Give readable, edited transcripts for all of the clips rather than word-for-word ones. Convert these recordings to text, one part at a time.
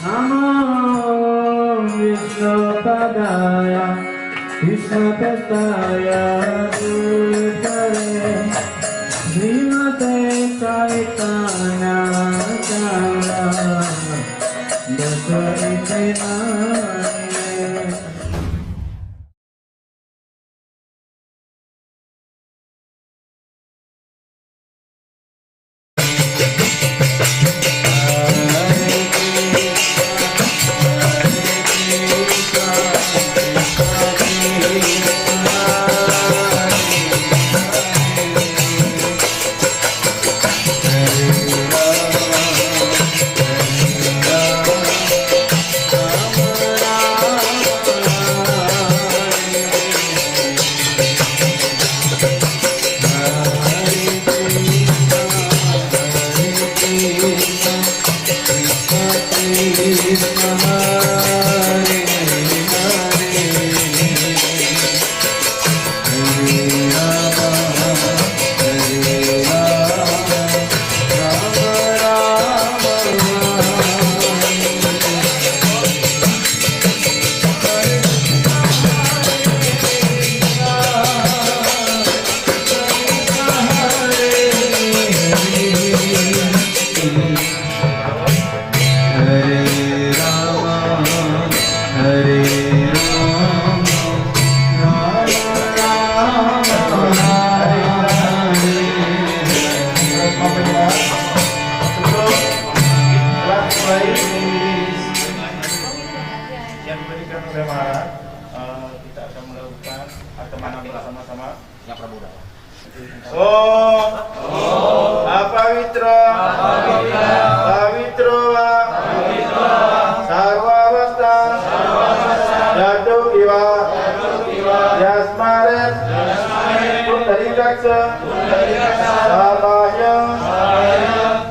Namo Vishnupadaya Krishnaprastaya Bhutale Srimate Chaitanya Dasa yang diberikan oleh Maharaj, kita akan melakukan atau mengambil sama-sama yang pramuda. Om Apavitra Pavitra Sarvavasta Jatuh Iwa Yasmaret Pundarikaksa Sabahya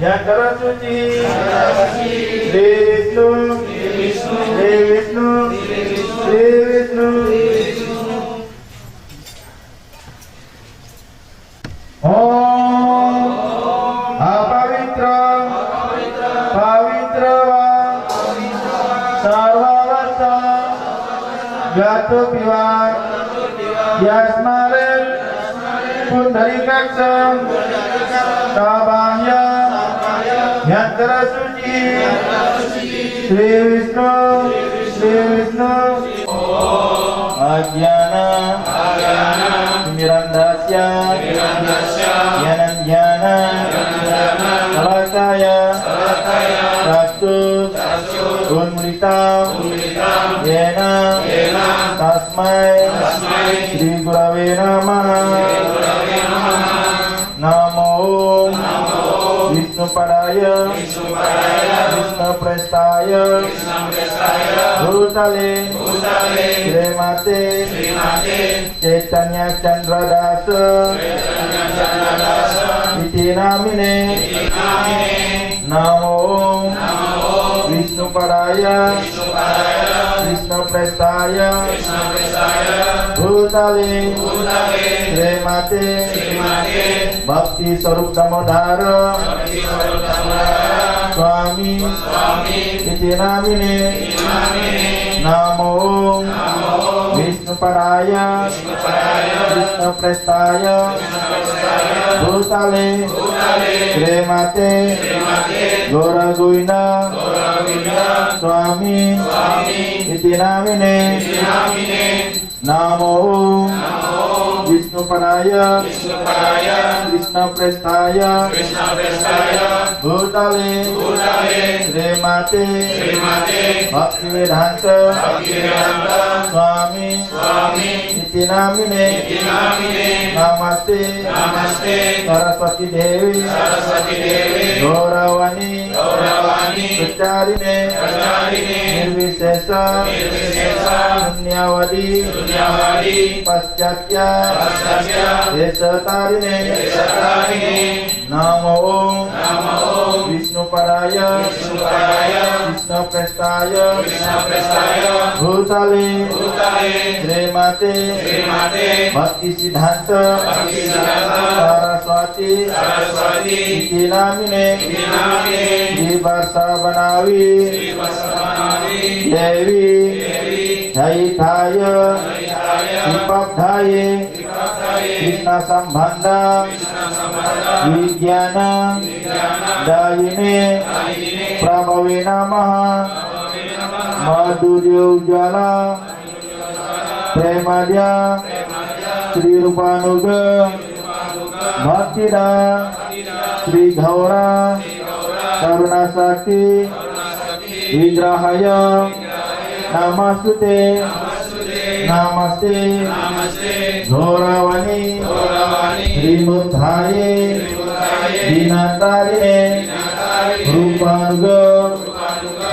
Yantara Suci Vishnu Om Apavitra Pavitra Sarvavasta Jatuh Piwa Yasmaret Pundarikaksa Sabahya Yantara Suci Sri Vishnu Ajnana Mirandasya Yananjana Salataya Sastu Unmulita Yena Tasmai Sri Gurave Namaha Namo Vishnupadaya Krishnaprastaya Bhutale Srimate Chaitanya Chandradasa Iti Namine Namo Vishnupadaya Krishnaprastaya Bhutale Srimate Bhakti Sarup Damodara Swami Iti Namine Namo Vishnupadaya Krishnaprastaya Bhutale Srimate Gora Govinda Swami Iti Namine Namo Vishnupadaya Krishnaprastaya Bhutale Srimate Bhaktivedanta Swami Iti Namine Namaste Saraswati Dewi Gauravani Pracharine Nirvisesa Sunyavadi Paschatya Desatarine Namo Vishnupadaya Krishna Prestaya Bhutale Srimate Bhakti Siddhanta Saraswati Iti namine Divarsa Banawi Dewi Jaitaya Dipabdhaye Krishna Sambhanda Vijnana Dayine Prabhawe Namaha Madhurya Ujjala Premadya Sri Rupanuga Bhaktida Sri Ghaura Karuna Sakti Vigrahaya Namastute Namaste Ghoravani Srimudhaye Dinatarine Rupanuga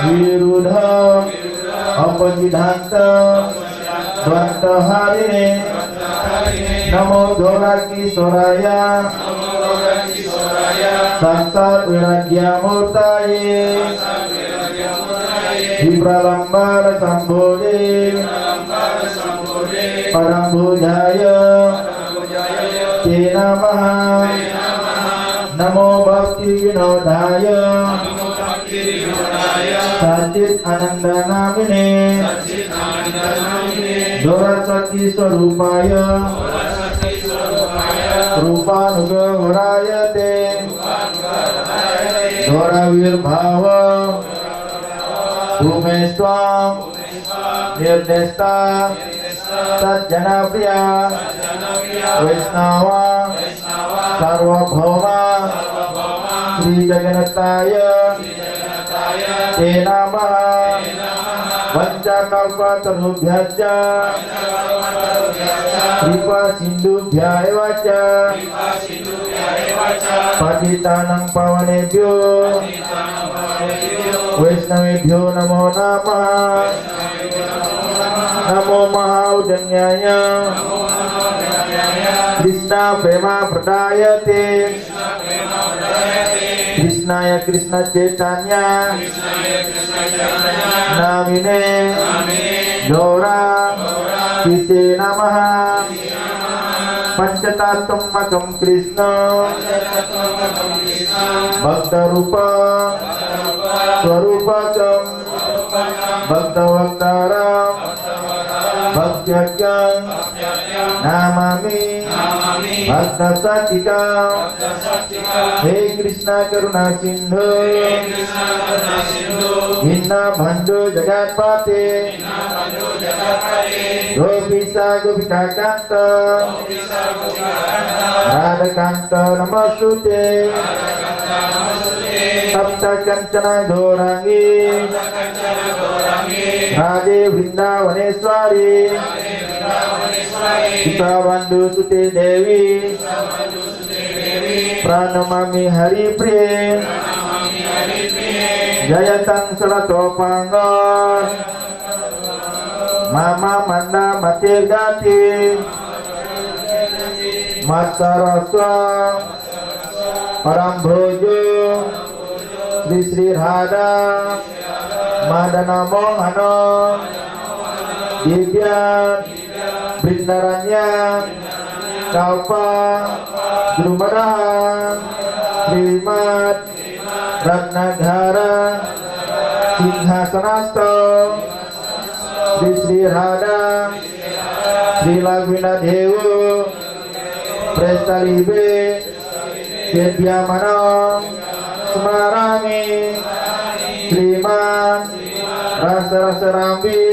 Virudha Apajidhanta Dvantaharine Namo Dhoraki Soraya Sansat Viragya Murtaye Vipralambara Sambodhe Parambhujaya Te Namaha Namo Bhakti Vinodaya Sajit Ananda Namine Dorasati Swarupaya Rupanuga Varayate Doravirbhava Bhumeswam Nirdesta Satjanapriya Vaisnava Sarvabhauma Sri Jaganataya Te Namaha Vanchakalpatarubhyacha Kripa Sindhubhya evacha Patitanang Pavanebhyo Vaisnavebhyo Namo Namaha Namo Mahaudanyaya Krishna Prema Pradayate Krishnaya Krishna Chaitanya Namine Gaura Kise Namaha Panchatattvam Makam Krishna Bhakta Rupa Swarupakam Bhakta Vaktaram Bhaktyakam Namami Bhakta Satikam He Krishna Karuna Sindhu Inna Bandhu Jagatpate Gopisa Gopika Kanta Radha Kanta Namastute Sapta Kancana Gorangi Radhe Vrindavaneshwari Kita Bandhu Sute Devi Pranamami Hari Priya Jayatang Sarato Pangor Mama Manda Matir Gati Matsaraswa Parambhojo Sri Sri Radha Madana Mohana Divyan Brindaranya Kalpa Drumadahan Srimat Ratnagara Singhasanasta Sri Sri Radha Sri Lagvina Dewa Prestalibe Kedhyamana Semarangi Sriman Rasa-rasa Rambi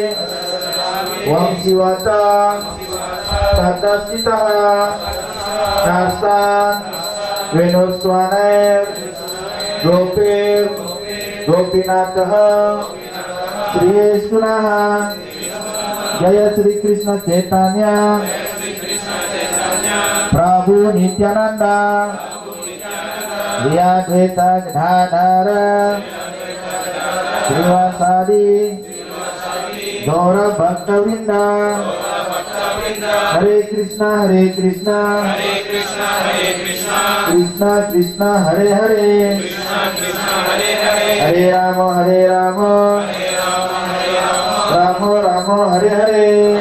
Wangsiwata Tatasita Narsan Venuswaner Gopir Gopinataha Sri Sunaha Jaya Sri Krishna Chaitanya Prabhu Nityananda Liya Dveta Gadadhara Srivasadi Gaura Bhakta Vrinda Hare Krishna Krishna Krishna Hare Hare Hare Rama Hare Hare.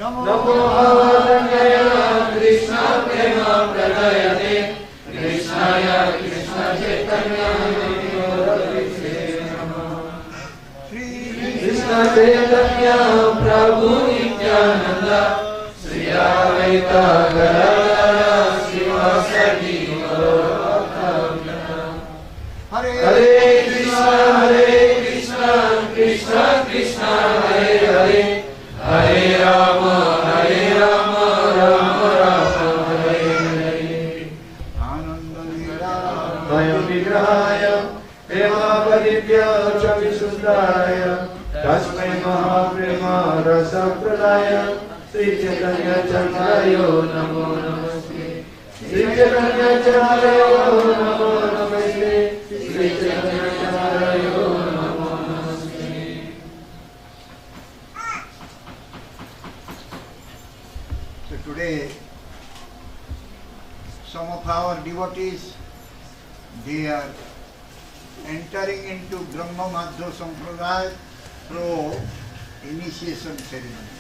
Namo Namo Bhagavate Krishna Prema Pradayate Krishnaya Krishna Chaitanya Krishna Chaitanya Prabhu Nityananda Sri Advaita Gadadhara Srivasadi Hare Krishna Krishna Krishna Hare Hare Hare Rama Rama Rama Hare Hare Maya Vigrahaya Prema Padibhya Chavisundaya Tasmai Mahaprema Rasa Pradaya Sri Chaitanya Chakrayo Namo Namaste Sri Chaitanya Chakrayo Namo Namaste Sri Chaitanya Chakrayo Namo Namaste. So today, some of our devotees, they are entering into Brahma Madhya Sampradaya through initiation ceremony.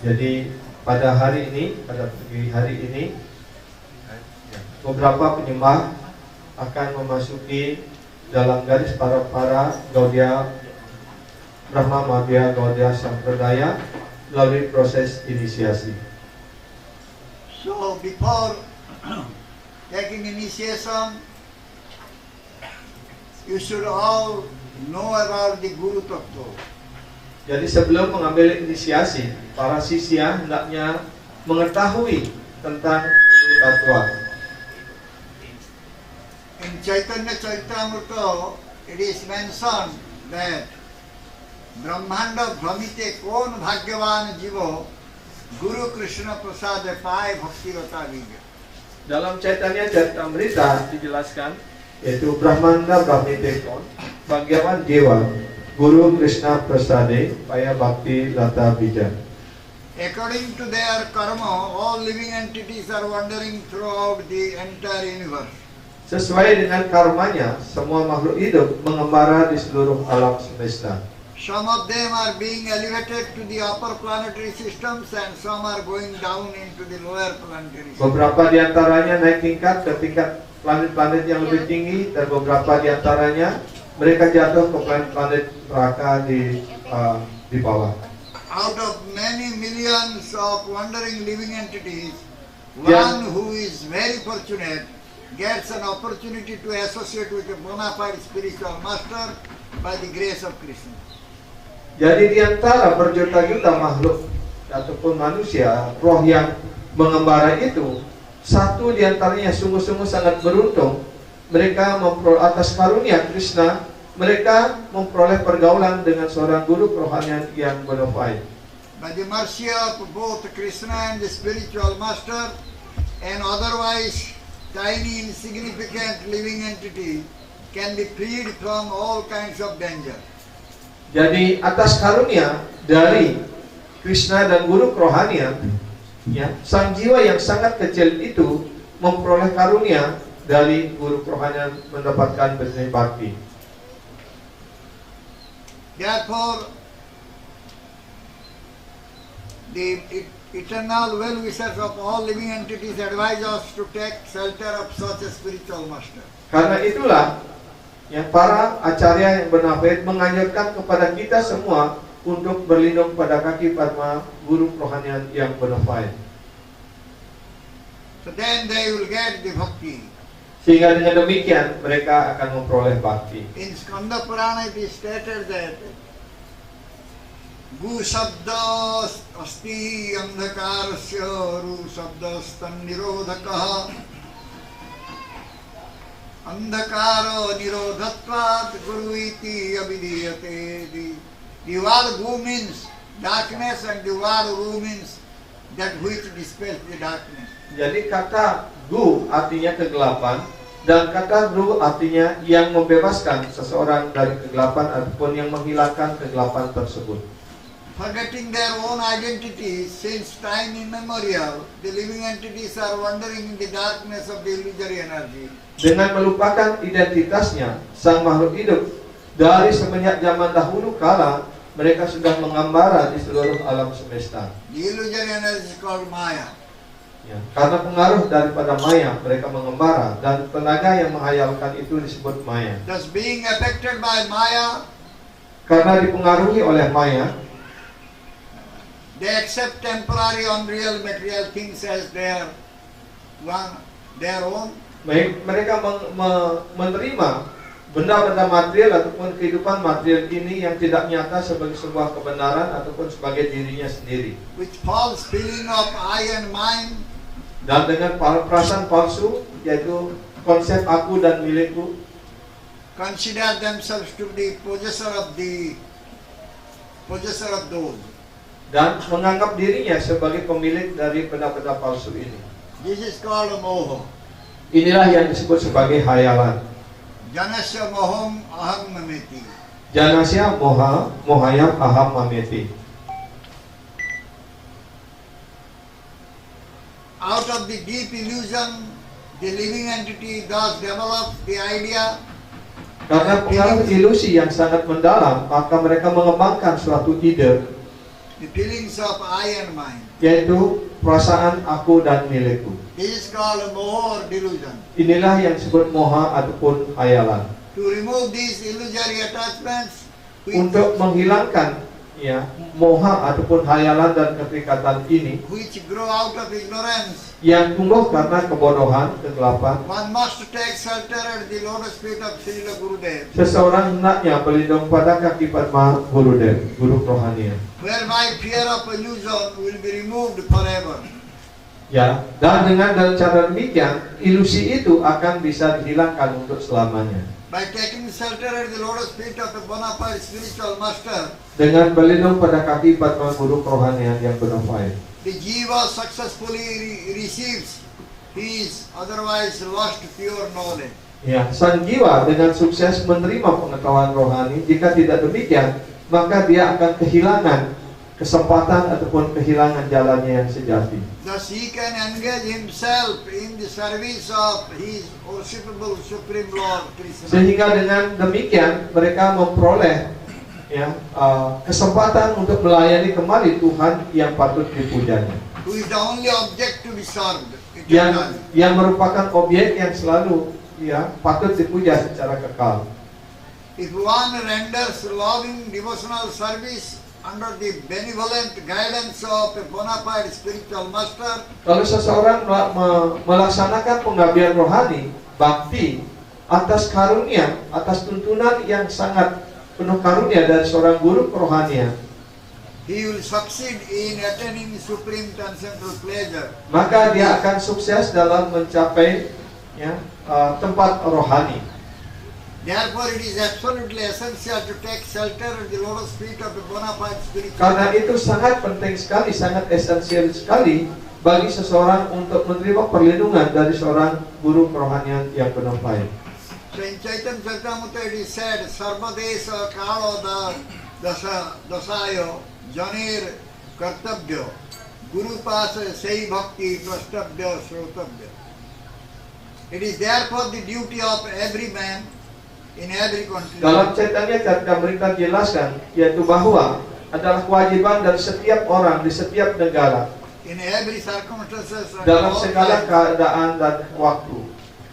Jadi pada hari ini, pada pagi hari ini, beberapa penyembah akan memasuki dalam garis para Gaudiya Brahma Madhya Gaudiya Sampradaya melalui proses inisiasi. So before taking initiation, you should all know about the Guru Tattva. Jadi sebelum mengambil inisiasi, para sisya hendaknya mengetahui tentang Guru Tattva. In Chaitanya Charitamrita, it is mentioned that Brahmanda Brahmite Kon Bhagyavan Jivo Guru Krishna Prasada Pai Bhakti Rata Vijaya. Dalam Chaitanya Charitamrita dijelaskan yaitu Brahmanda Brahmite Kon Bhagyavan Jiva Guru Krishna Prasade Paya Bhakti Lata Bija. According to their karma, all living entities are wandering throughout the entire universe. Sesuai dengan karmanya, semua makhluk hidup mengembara di seluruh alam semesta. Some of them are being elevated to the upper planetary systems and some are going down into the lower planetary systems. Beberapa di antaranya naik tingkat ke tingkat planet-planet yang lebih tinggi dan beberapa di antaranya mereka jatuh ke planet-planet neraka di bawah. Out of many millions of wandering living entities, Yeah. one who is very fortunate gets an opportunity to associate with a bona fide spiritual master by the grace of Krishna. Jadi di antara berjuta-juta makhluk ataupun manusia, roh yang mengembara itu, satu di antaranya sungguh-sungguh sangat beruntung. Mereka memperoleh atas karunia Krishna, mereka memperoleh pergaulan dengan seorang guru kerohanian yang bona fide. By the mercy of both Krishna and the spiritual master, an otherwise tiny insignificant living entity can be freed from all kinds of danger. Jadi atas karunia dari Krishna dan guru kerohanian, ya, sang jiwa yang sangat kecil itu memperoleh karunia dari guru kerohanian mendapatkan benih bakti. Therefore, the eternal well-wishers of all living entities advise us to take shelter of such a spiritual master. Karena itulah yang para acarya yang benafit menganjurkan kepada kita semua untuk berlindung pada kaki padma guru kerohanian yang benafit. So then they will get the bhakti. Sehingga dengan demikian mereka akan memperoleh bakti. In Skanda Purana it is stated that Gu Sabda Asti Andhakarasya Ru Sabda Stan Nirodhakaha Andhakaro Nirodhatvat Guru Iti Abhidiyate. The word Gu means darkness and the word Ru means that which dispels the darkness. Jadi kata gu artinya kegelapan dan kata ru artinya yang membebaskan seseorang dari kegelapan ataupun yang menghilangkan kegelapan tersebut. Forgetting their own identity since time immemorial, the living entities are wandering in the darkness of the illusory energy. Dengan melupakan identitasnya, sang makhluk hidup Dari semenjak zaman dahulu kala, mereka sudah mengembara di seluruh alam semesta. The illusory energy is called Maya. Ya, karena pengaruh daripada maya, mereka mengembara, dan tenaga yang menghayalkan itu disebut maya. Thus, being affected by Maya, Karena dipengaruhi oleh maya, they accept temporary, unreal, material things as their own. mereka menerima benda-benda material ataupun kehidupan material ini yang tidak nyata sebagai sebuah kebenaran ataupun sebagai dirinya sendiri. With false feeling of I and mine, Dan dengan perasaan palsu, yaitu konsep aku dan milikku, consider themselves to be possessor of those. dan menganggap dirinya sebagai pemilik dari benda-benda palsu ini. This is called moha. Inilah yang disebut sebagai hayalan. Janasya moham aham mameti. Janasya moha mohayam aham mameti. Out of the deep illusion, the living entity thus develops the idea. Karena pengaruh ilusi yang sangat mendalam, maka mereka mengembangkan suatu ide, The feelings of I and mine. yaitu perasaan aku dan milikku. This is called moha or delusion. Inilah yang disebut moha ataupun hayalan. To remove these illusory attachments, Untuk menghilangkan ya moha ataupun hayalan dan keterikatan ini which grow out of ignorance, yang tumbuh karena kebodohan, kegelapan, one must take shelter at the lotus feet of Srila Gurudev, seseorang hendaknya berlindung pada kaki Padma Gurudev, guru rohanian. whereby fear of illusion will be removed forever. Ya, dan dengan cara demikian ilusi itu akan bisa dihilangkan untuk selamanya. By taking shelter at the lotus feet of a bona fide spiritual master, Dengan berlindung pada kaki Padma guru rohanian yang bonafide, the jiva successfully receives his otherwise lost pure knowledge. ya, sang jiwa dengan sukses menerima pengetahuan rohani. Jika tidak demikian, maka dia akan kehilangan kesempatan ataupun kehilangan jalannya yang sejati. Thus he can engage himself in the service of his worshipable Supreme Lord Krishna. Sehingga dengan demikian mereka memperoleh ya kesempatan untuk melayani kembali Tuhan yang patut dipujanya, Who is the only object to be served yang eternally. merupakan objek yang selalu ya patut dipuja secara kekal. If one renders loving devotional service under the benevolent guidance of a bona fide spiritual master, Kalau seseorang melaksanakan pengabdian rohani, bakti atas karunia, atas tuntunan yang sangat penuh karunia dari seorang guru kerohanian, he will succeed in attaining supreme transcendental pleasure. maka dia akan sukses dalam mencapai ya tempat rohani. Therefore, it is absolutely essential to take shelter at the lotus feet of a bona fide spiritual Karena master. itu sangat penting sekali, sangat esensial sekali bagi seseorang untuk menerima perlindungan dari seorang guru kerohanian yang bonafide. So in Chaitanya Charitamrita it is said, Sarvadesa kalo dasayo janir kartabhyo guru pasa sei bhakti prastabhyo srotabhyo. It is therefore the duty of every man in every country. Dalam Chaitanya Charitamrita dijelaskan yaitu bahwa adalah kewajiban dari setiap orang di setiap negara in every circumstances and dalam all segala times, keadaan dan waktu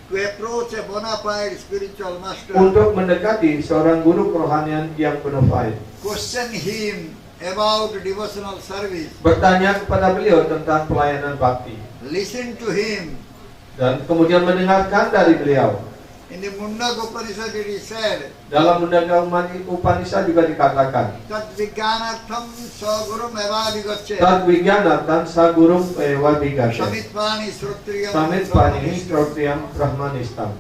to approach a bona fide spiritual master, untuk mendekati seorang guru kerohanian yang bonafide, question him about devotional service, bertanya kepada beliau tentang pelayanan bakti, listen to him. dan kemudian mendengarkan dari beliau. In the Mundaka Upanishad it is said, Dalam Mundaka Upanishad juga dikatakan, Tat Vijnanartham Sagurum Evadhigacche Tad Vijnanartham Sagurum Evadhigacche Samitpani Srutriyam Samitpani Srotriyam Brahmanistam.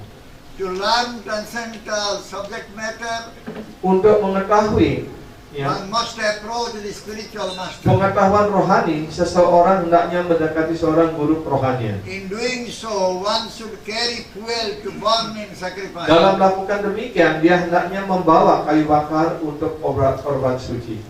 To learn transcendental subject matter, Untuk mengetahui ya, one must approach the spiritual master. pengetahuan rohani, seseorang hendaknya mendekati seorang guru kerohanian. In doing so, one should carry fuel to burn in sacrifice. Dalam melakukan demikian, dia hendaknya membawa kayu bakar untuk korban suci.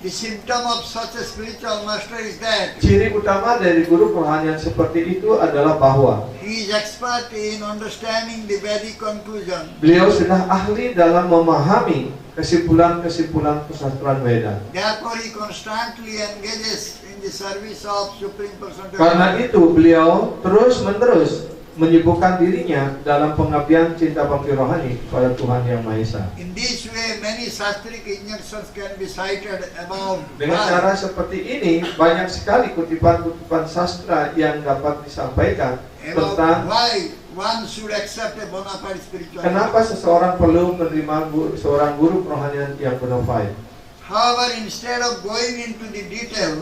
The symptom of such a spiritual master is that Ciri utama dari guru kerohanian seperti itu adalah bahwa he is expert in understanding the Vedic conclusion. beliau sudah ahli dalam memahami kesimpulan-kesimpulan kesasturan Weda. Therefore, he constantly engages in the service of Supreme Personality. Karena itu beliau terus-menerus menyibukkan dirinya dalam pengabdian cinta bakti rohani pada Tuhan Yang Maha Esa. In this way, many sastric injunctions can be cited about Dengan cara seperti ini, banyak sekali kutipan-kutipan sastra yang dapat disampaikan tentang why one should accept a bona fide spiritual. kenapa seseorang perlu menerima seorang guru kerohanian yang bona fide. However, instead of going into the detail,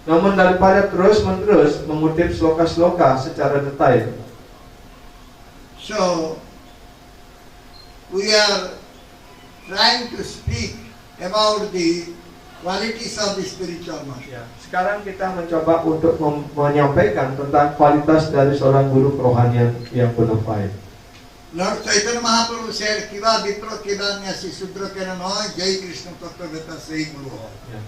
Namun daripada terus-menerus mengutip sloka-sloka secara detail, so we are trying to speak about the qualities of the spiritual master. sekarang kita mencoba untuk menyampaikan tentang kualitas dari seorang guru kerohanian yang bona fide. Lord Chaitanya Mahaprabhu said, "Kiva Vipra Kiva Nyasi Sudra Kena Noy Jai Krishna Tattva Veta Sei Guru."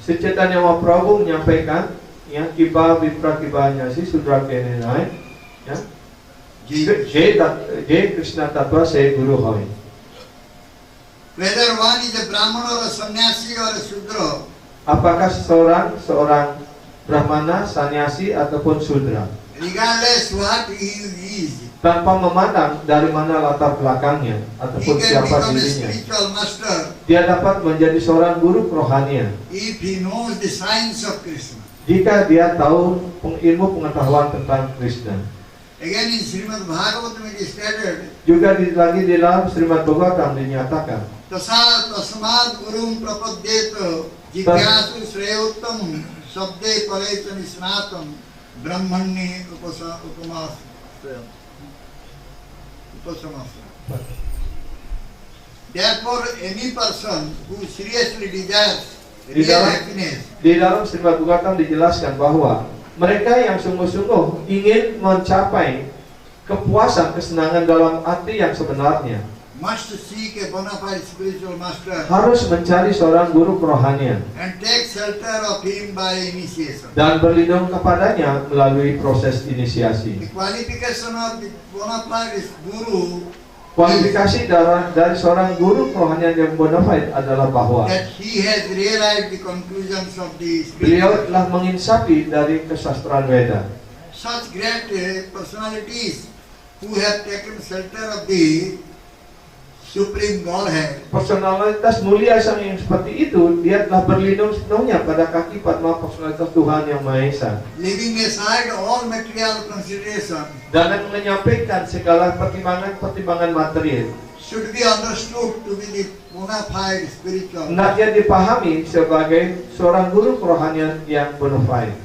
Sri Chaitanya Mahaprabhu menyampaikan, ya, Kiva Vipra Kiva Nyasi Sudra Kenenai, ya, Jai Krishna Tattva Sei Guru Hoy. Whether one is a Brahmana or a sannyasi or a Sudra, Apakah seorang brahmana, sannyasi ataupun sudra, regardless what he is, tanpa memandang dari mana latar belakangnya he ataupun can siapa become a dirinya, spiritual master dia dapat menjadi seorang guru kerohanian if he knows the science of Krishna. jika dia tahu ilmu pengetahuan tentang Krishna. Again in Srimad Bhagavatam it is stated, Juga lagi di dalam Srimad Bhagavatam dinyatakan, Tasmad gurum prapadyeto jigyasu shreyottam sabde paretan snatam brahmanni upasamasya. Therefore, any person who seriously desires real happiness di dalam Srimad Bhagavatam dijelaskan bahwa mereka yang sungguh-sungguh ingin mencapai kepuasan, kesenangan dalam arti yang sebenarnya must seek a bona fide spiritual master harus mencari seorang guru kerohanian and take shelter of him by initiation. dan berlindung kepadanya melalui proses inisiasi. The qualification of the bona fide guru Kualifikasi dari seorang guru kerohanian yang bona fide adalah bahwa that he has realized the conclusions of the beliau spiritual. telah menginsapi dari kesastraan Weda. Such great personalities who have taken shelter of the Supreme Godhead, Personalitas mulia yang seperti itu, dia telah berlindung sepenuhnya pada kaki Padma personalitas Tuhan Yang Maha Esa, leaving aside all material consideration, dan menyampaikan segala pertimbangan-pertimbangan material. should be understood to be the bona fide spiritual. Hendaknya dipahami sebagai seorang guru kerohanian yang bona fide.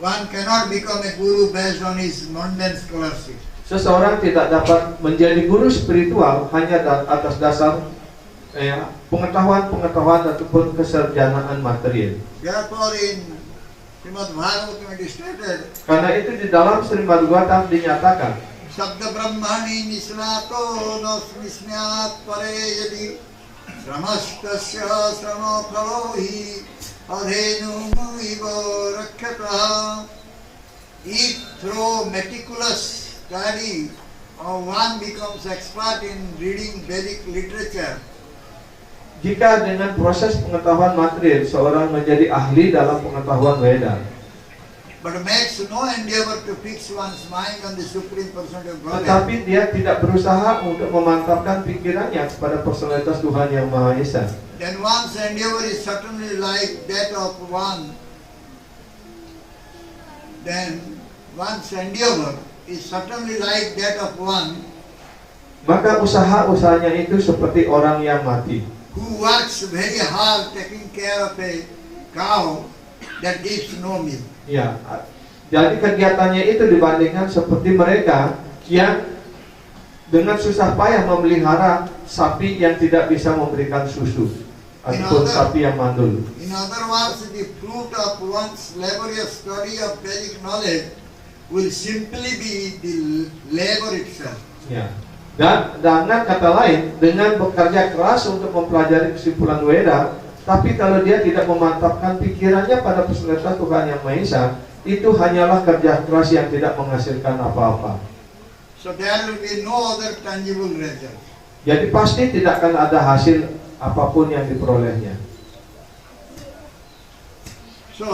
One cannot become a guru based on his mundane scholarship. Seseorang tidak dapat menjadi guru spiritual hanya atas dasar pengetahuan ataupun kesarjanaan material. Therefore, in Srimad Bhagavatam it is stated, Karena itu di dalam Srimad Bhagavatam dinyatakan, Sabda Brahmani Nisnato Nosmisnyat Pare Yadi Sramastasya Srama Phalohi Adhenu Iva Rakhyata. If through meticulous study one becomes expert in reading Vedic literature, jika dengan proses pengetahuan material seorang menjadi ahli dalam pengetahuan Weda, but makes no endeavor to fix one's mind on the Supreme Personality of Godhead, tetapi dia tidak berusaha untuk memantapkan pikirannya kepada personalitas Tuhan Yang Maha Esa, then one's endeavor is certainly like that of one. Then one's endeavor is certainly like that of one maka usaha-usahanya itu seperti orang yang mati, who works very hard taking care of a cow that gives no milk. ya. Jadi kegiatannya itu dibandingkan seperti mereka yang dengan susah payah memelihara sapi yang tidak bisa memberikan susu ataupun sapi yang mandul. In other words, the fruit of one's laborious study of Vedic knowledge will simply be the labor itself. Ya. Dan dengan kata lain, dengan bekerja keras untuk mempelajari kesimpulan Weda, Tapi kalau dia tidak memantapkan pikirannya pada peserta Tuhan Yang Maha Esa, itu hanyalah kerja keras yang tidak menghasilkan apa-apa. So there will be no other tangible result. Jadi pasti tidak akan ada hasil apapun yang diperolehnya. So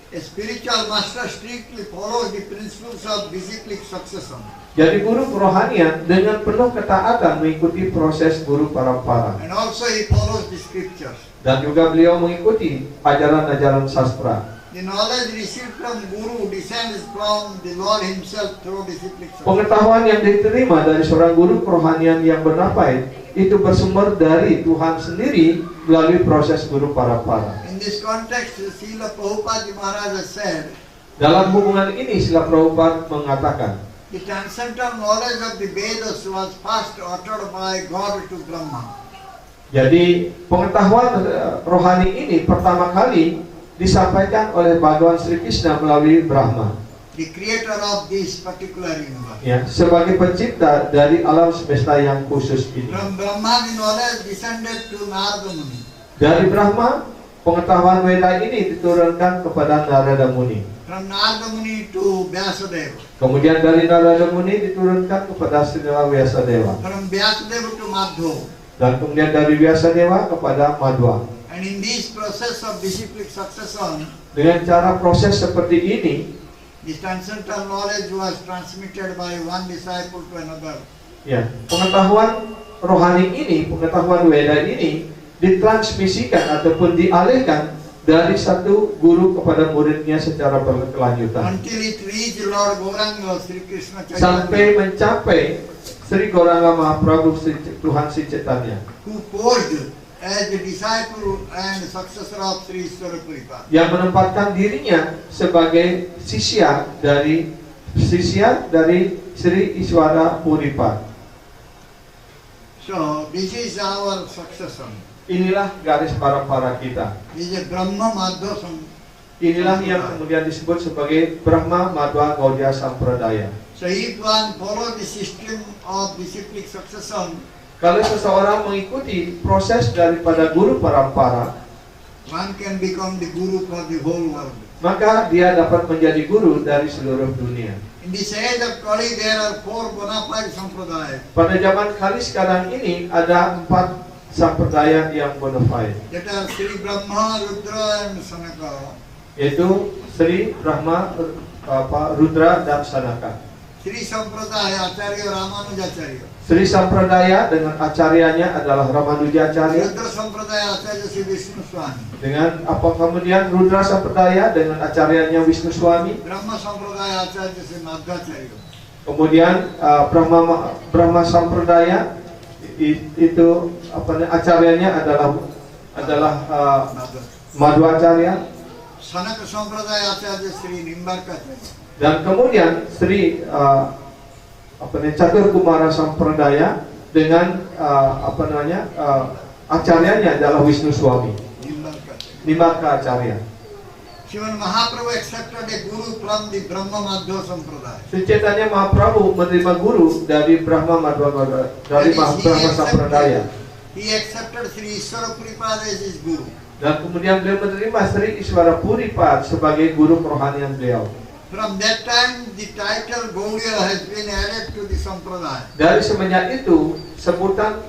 a spiritual master strictly follows the principles of disciplic succession. Jadi guru kerohanian dengan penuh ketaatan mengikuti proses guru parampara. And also he follows the scriptures. Dan juga beliau mengikuti ajaran-ajaran sastra. The knowledge received from Guru descends from the Lord Himself through disciplic succession. Pengetahuan yang diterima dari seorang guru kerohanian yang bernapai itu bersumber dari Tuhan sendiri melalui proses guru parampara. In this context, Srila Prabhupada Maharaj has said, Dalam hubungan ini Srila Prabhupada mengatakan, the transcendental knowledge of the Vedas was first uttered by God to Brahma. jadi pengetahuan rohani ini pertama kali disampaikan oleh Bhagawan Sri Krishna melalui Brahma, The creator of this particular universe. ya, sebagai pencipta dari alam semesta yang khusus ini. From Brahma, the knowledge descended to Narada Muni. Dari Brahma, pengetahuan Weda ini diturunkan kepada Narada Muni. From Narada Muni to Vyasadeva. Kemudian dari Narada Muni diturunkan kepada Srila Vyasadeva. From Vyasadeva to Madhva. Dan kemudian dari Vyasadeva kepada Madhva. And in this process of disciplic succession, Dengan cara proses seperti ini, the transcendental knowledge was transmitted by one disciple to another. ya, pengetahuan rohani ini, pengetahuan Weda ini ditransmisikan ataupun dialihkan dari satu guru kepada muridnya secara berkelanjutan Until it reached Lord Gauranga, Sri Krishna sampai Chaitanya, mencapai Sri Gauranga Mahaprabhu Tuhan Sri Chaitanya who posed as the disciple and successor of Sri Ishwara Puripada. yang menempatkan dirinya sebagai sisya dari Sri Ishwara Puripad. So this is our succession. Inilah garis parampara kita. This is a Brahma Madhva Inilah yang kemudian disebut sebagai Brahma Madhva Gaudiya Sampradaya. So if one follow the system of disciplic succession, Kalau seseorang mengikuti proses daripada guru parampara, one can become the guru for the whole world. maka dia dapat menjadi guru dari seluruh dunia. In this age of Kali, there are 4 bona fide sampradayas. Pada zaman kali sekarang ini ada 4 sampradaya yang bona fide, That are Sri Brahma, Rudra, and Sanaka. yaitu Sri Brahma, Rudra dan Sanaka. Sri Sampradaya, Acharya Ramanujacharya. Sri Sampradaya dengan acaryanya adalah Ramanujacharya. Rudra Sampradaya, Acharya Sri Vishnu Swami. Dengan kemudian Rudra Sampradaya dengan acaryanya Wisnu Swami. Brahma Sampradaya, Acharya Sri Madhvacharya. Kemudian Brahma Sampradaya itu acaryanya adalah Madhvacharya. Sanaka Sampradaya, Acharya Sri Nimbarkacharya. Dan kemudian Sri Catur Kumara Sampradaya dengan acaryanya adalah Wisnu Swami, Nimbarkacharya. Nimbarka Acharya. Sriman Mahaprabhu accepted a guru from the Brahma Madhva Sampradaya. Sri Chaitanya Mahaprabhu menerima guru dari Brahma Sampradaya. He accepted Sri Ishwara Puripada as his guru. Dan kemudian beliau menerima Sri Ishwara Puripad sebagai guru kerohanian beliau. From that time, the title Gaudiya has been added to the Sampradaya. Dari semenjak itu, sebutan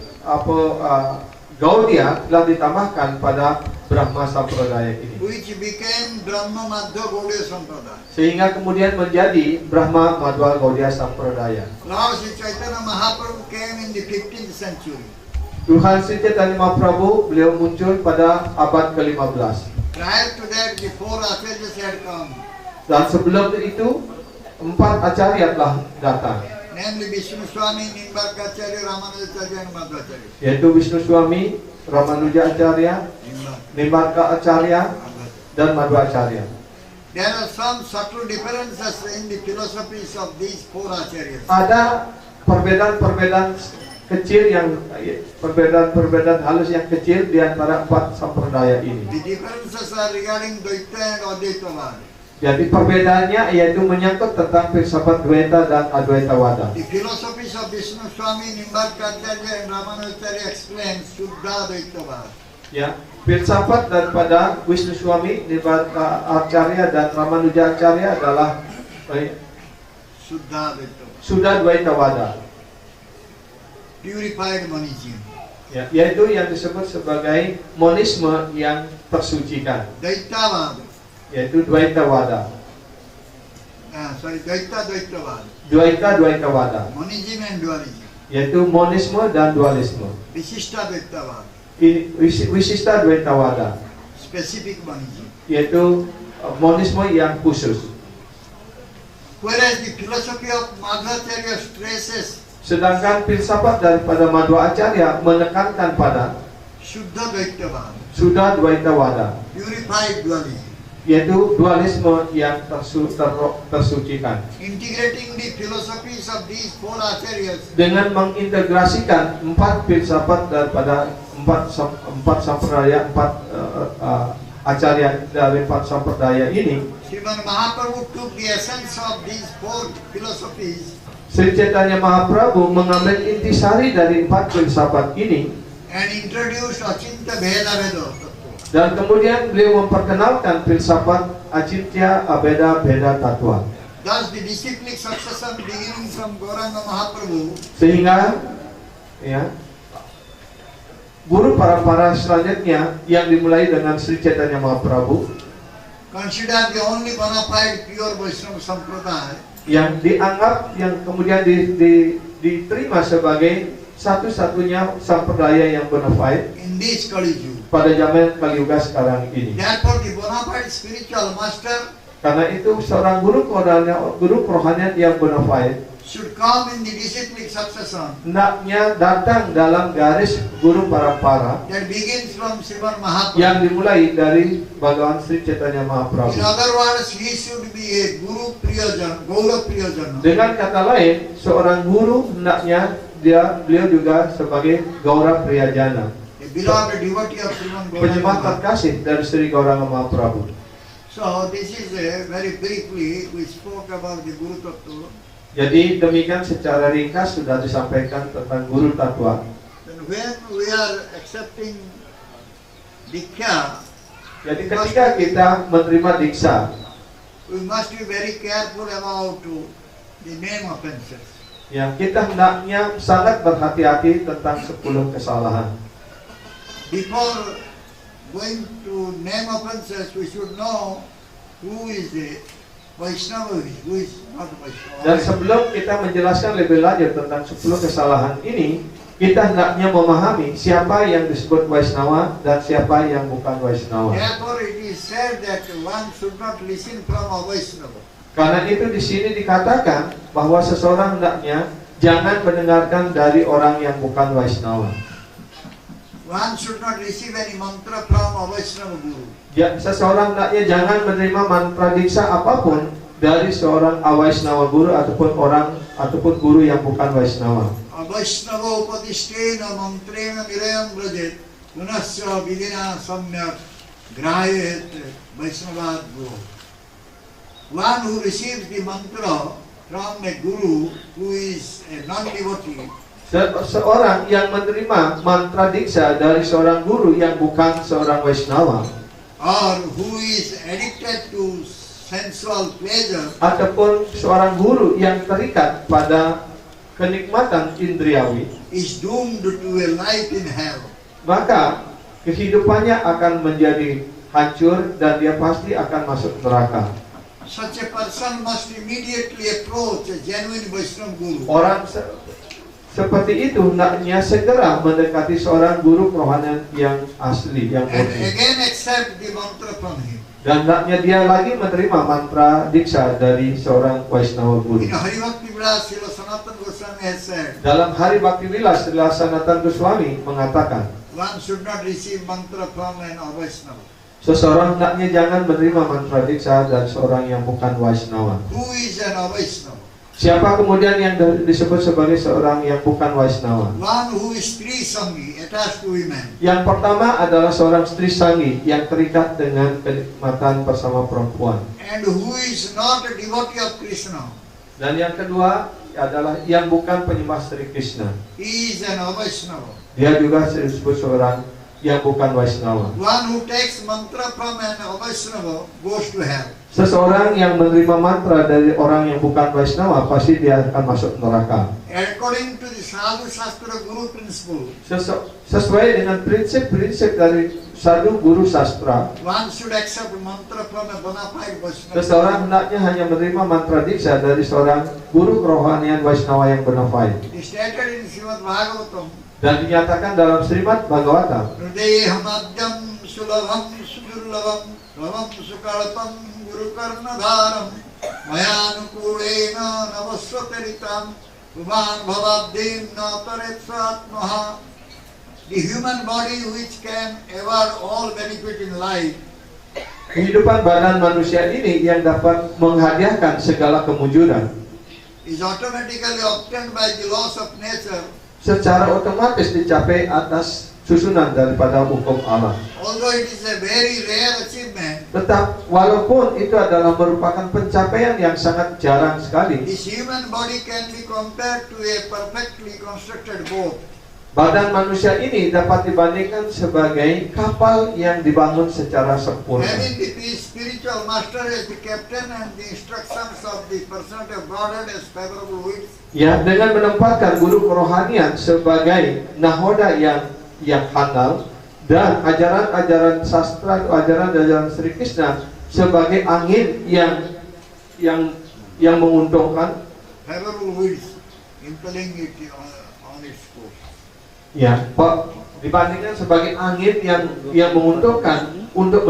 Gaudiya telah ditambahkan pada Brahma Sampradaya ini. Which became Brahma Madhva Gaudiya Sampradaya. Sehingga kemudian menjadi Brahma Madhva Gaudiya Sampradaya. Lord Sri Chaitanya Mahaprabhu came in the 15th century. Tuhan Sri Chaitanya Mahaprabhu beliau muncul pada abad ke-15. Prior to that, the 4 acharyas had come. Dan sebelum itu 4 acarya telah datang, Namely Vishnu Swami, Nimbarkacharya, Ramanujacharya, and Madhvacharya. yaitu Wisnu Swami, Ramanuja Acharya, Nimbarka Acharya, dan Madhvacharya. There are some subtle differences in the philosophies of these 4 acharyas. Ada perbedaan-perbedaan kecil perbedaan halus yang kecil di antara 4 sampradaya ini. The differences are regarding Dvaita and Advaitavada. Jadi perbedaannya yaitu menyangkut tentang filsafat Dvaita dan Advaitawada. The philosophies of Vishnu Swami, Nimbarkacharya, and Ramanujacharya explain Shuddha Advaitavada. Ya, filsafat daripada Wisnu Swami, Nirvana Acharya dan Ramanuja Acharya adalah Suddha Dvaita Vada. Purified monism. Ya, yaitu yang disebut sebagai monisme yang tersucikan, Dvaitavada. yaitu Dvaita Vada. Dvaitavada. Dvaita Vada, Monism and dualism. yaitu monisme dan dualisme. Visishta Dvaitavada. Wisista Dvaita Vada, Specific monism. yaitu monisme yang khusus. Whereas the philosophy of Madhvacharya stresses Sedangkan filsafat daripada Madhva Acharya menekankan pada Shuddha Dvaitavada. Suddha Dvaita Vada, Purified dualism. yaitu dualisme yang tersucikan. Integrating the philosophies of these four acharyas Dengan mengintegrasikan 4 filsafat daripada 4 sampradaya, 4 acarya dari 4 sampradaya ini, Srimad Mahaprabhu took the essence of these four philosophies Sri Chaitanya Mahaprabhu mengambil intisari dari 4 filsafat ini and introduced Achinta Bheda Veda. dan kemudian beliau memperkenalkan filsafat Acintya Abheda Bheda Tattva. Thus the disciplic succession beginning from Gauranga Mahaprabhu Sehingga ya, guru para selanjutnya yang dimulai dengan Sri Chaitanya Mahaprabhu considered the only bona fide pure Vaishnava Sampradaya yang dianggap yang kemudian diterima sebagai satu-satunya sampradaya yang bona fide in this Kali Yuga. pada zaman Kali Yuga sekarang ini. Therefore the bona fide spiritual master Karena itu seorang guru kerohanian yang bona fide should come in the disciplic succession hendaknya datang dalam garis guru para that begins from Srimad Mahaprabhu. yang dimulai dari Bhagawan Sri Chaitanya In Mahaprabhu. other words, he should be a Guru Priyajana, Gaura Priyajana. Dengan kata lain, seorang guru hendaknya beliau juga sebagai Gaura Priyajana, A beloved devotee of Srimad penyembah Gauranga. terkasih dari Sri Gauranga Mahaprabhu. So this is very briefly we spoke about the Guru Tattva. Jadi demikian secara ringkas sudah disampaikan tentang guru tatwa. And when we are accepting Diksha, Jadi ketika kita menerima diksa, we must be very careful about the name offenses. ya kita hendaknya sangat berhati-hati tentang 10 kesalahan. Before going to name offenses, we should know who is the Vaishnava, who is not Vaishnava. Dan sebelum kita menjelaskan lebih lanjut tentang 10 kesalahan ini, kita hendaknya memahami siapa yang disebut Vaishnava dan siapa yang bukan Vaishnava. Therefore, it is said that one should not listen from a Vaishnava. Karena itu di sini dikatakan bahwa seseorang hendaknya jangan mendengarkan dari orang yang bukan Vaishnava. One should not receive any mantra from a Vaishnava Guru. Ya, seseorang hendaknya jangan menerima mantra diksa apapun dari seorang Avaishnava guru ataupun guru yang bukan Vaishnava. A Vaishnava upadishtena mantrena nilayam brajet punasya vidina samyak grahayet Vaishnavad Guru. One who receives the mantra from a Guru who is a non-devotee Seorang yang menerima mantra diksa dari seorang guru yang bukan seorang Vaishnava or who is addicted to sensual pleasure ataupun seorang guru yang terikat pada kenikmatan indriawi, is doomed to a life in hell. maka kehidupannya akan menjadi hancur dan dia pasti akan masuk neraka. Such a person must immediately approach a genuine Vaishnava Guru. Orang seperti itu hendaknya segera mendekati seorang guru kerohanian yang asli, yang And murni. again accept the mantra from him. Dan hendaknya dia lagi menerima mantra diksa dari seorang Vaishnava guru. In Haribhakti Vilas, Srila Sanatana Goswami has said, Dalam Hari Bhakti Vilas, Srila Sanatana Goswami mengatakan, one should not receive mantra from an Vaishnava. seseorang hendaknya jangan menerima mantra diksa dari seorang yang bukan Vaishnava. Who is an Vaishnava? Siapa kemudian yang disebut sebagai seorang yang bukan Vaishnava? One who is Trisangi, attached to women. Yang pertama adalah seorang Stri Sangi yang terikat dengan kenikmatan bersama perempuan. And who is not a devotee of Krishna. Dan yang kedua adalah yang bukan penyembah Sri Krishna. He is an Vaishnava. Dia juga disebut seorang yang bukan Vaishnava. One who takes mantra from an Vaishnava goes to hell. Seseorang yang menerima mantra dari orang yang bukan Vaishnava pasti dia akan masuk neraka. According to the Sadhu Shastra Guru principle, Sesuai dengan prinsip-prinsip dari Sadhu Guru Sastra, one should accept mantra from a bona fide Vaishnava. seseorang hendaknya hanya menerima mantra diksha dari seorang guru kerohanian Vaishnava yang bona fide. It is stated in Srimad Bhagavatam, Dan dinyatakan dalam Srimad Bhagavatam, Hridayamadyam sulabham sudurlabham ravam sukalpam guru karnadharam mayanukudena navasvataritam uman bhavabdim nataretsaatmaha. The human body which can award all benefit in life kehidupan badan manusia ini yang dapat menghadiahkan segala kemujudan is automatically obtained by the laws of nature, secara otomatis dicapai atas susunan daripada hukum Allah. although it is a very rare achievement. Tetap walaupun itu adalah merupakan pencapaian yang sangat jarang sekali, This human body can be compared to a perfectly constructed boat. badan manusia ini dapat dibandingkan sebagai kapal yang dibangun secara sempurna. Having the spiritual master as the captain and the instructions of the personality brought as favorable winds, Ya, dengan menempatkan guru kerohanian sebagai nahoda yang handal dan ajaran-ajaran sastra, ajaran-ajaran Sri Krishna sebagai angin yang menguntungkan, favorable winds, impelling it on its course. ya, Pak, dibandingkan sebagai angin yang menguntungkan untuk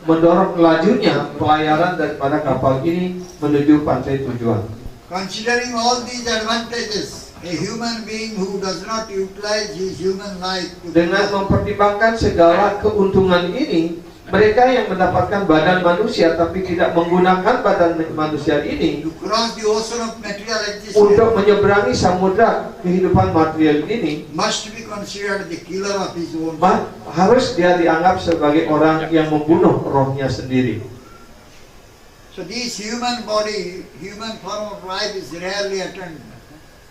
mendorong lajunya pelayaran daripada kapal ini menuju pantai tujuan. Considering all these advantages, a human being who does not utilize his human life to Dengan mempertimbangkan segala keuntungan ini, mereka yang mendapatkan badan manusia tapi tidak menggunakan badan manusia ini cross the ocean of material existence untuk menyeberangi samudra kehidupan material ini, must be considered the killer of his own. harus dia dianggap sebagai orang yang membunuh rohnya sendiri. So this human body, human form of life is rarely attained.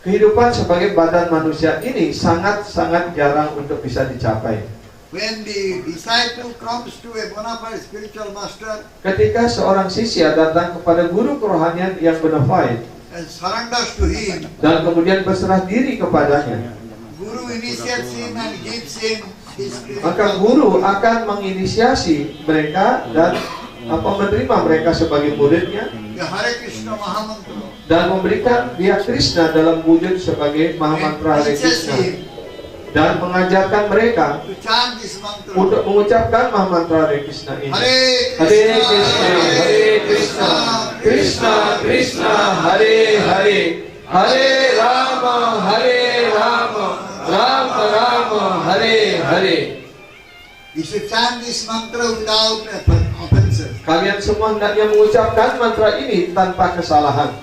Kehidupan sebagai badan manusia ini sangat-sangat jarang untuk bisa dicapai. When the disciple comes to a bona fide spiritual master Ketika seorang sisya datang kepada guru kerohanian yang bona fide and surrenders to him, dan kemudian berserah diri kepadanya, Guru initiates him and gives him his maka spiritual guru akan menginisiasi mereka dan menerima mereka sebagai muridnya the Hare Krishna Mahamantra dan memberikan dia Krishna dalam wujud sebagai Mahamantra and Hare teaches Krishna him dan mengajarkan mereka to chant this mantra. untuk mengucapkan Mahamantra Hare Krishna ini. Hare Hare Krishna, Krishna, Hare Krishna, Krishna Krishna, Hare Hare, Hare Rama, Rama Rama, Hare Hare. You should chant this mantra without offenses. Kalian semua hendaknya mengucapkan mantra ini tanpa kesalahan.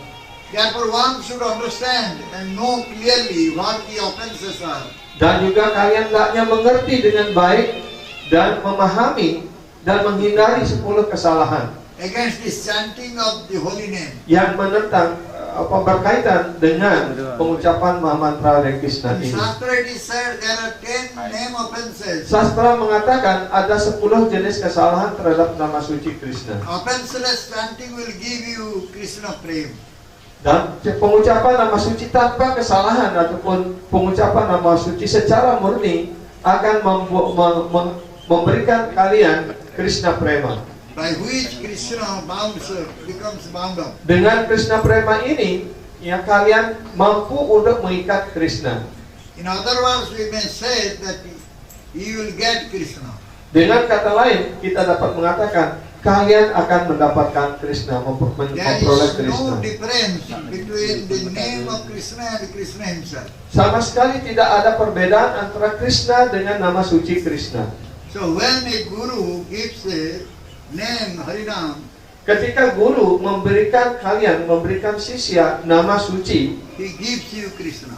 Therefore, one should understand and know clearly what the offenses are. Dan juga kalian hendaknya mengerti dengan baik dan memahami dan menghindari 10 kesalahan Against this chanting of the holy name. yang menentang berkaitan dengan pengucapan Mahamantra Hare Krishna In ini. Shastra it is said there are 10 name offenses. Sastra mengatakan ada 10 jenis kesalahan terhadap nama suci Krishna. Offenseless chanting will give you Krishna prem. Dan pengucapan nama suci tanpa kesalahan ataupun pengucapan nama suci secara murni akan memberikan kalian Krishna Prema. By which Krishna becomes bound up. Dengan Krishna Prema ini, ya kalian mampu untuk mengikat Krishna. In other words, we may say that you will get Krishna. Dengan kata lain, kita dapat mengatakan kalian akan mendapatkan Krishna, There memperoleh is Krishna. no difference between the name of Krishna and Krishna himself. Sama sekali tidak ada perbedaan antara Krishna dengan nama suci Krishna. So when a guru gives a name Harinam, Ketika guru memberikan sisya nama suci, he gives you Krishna.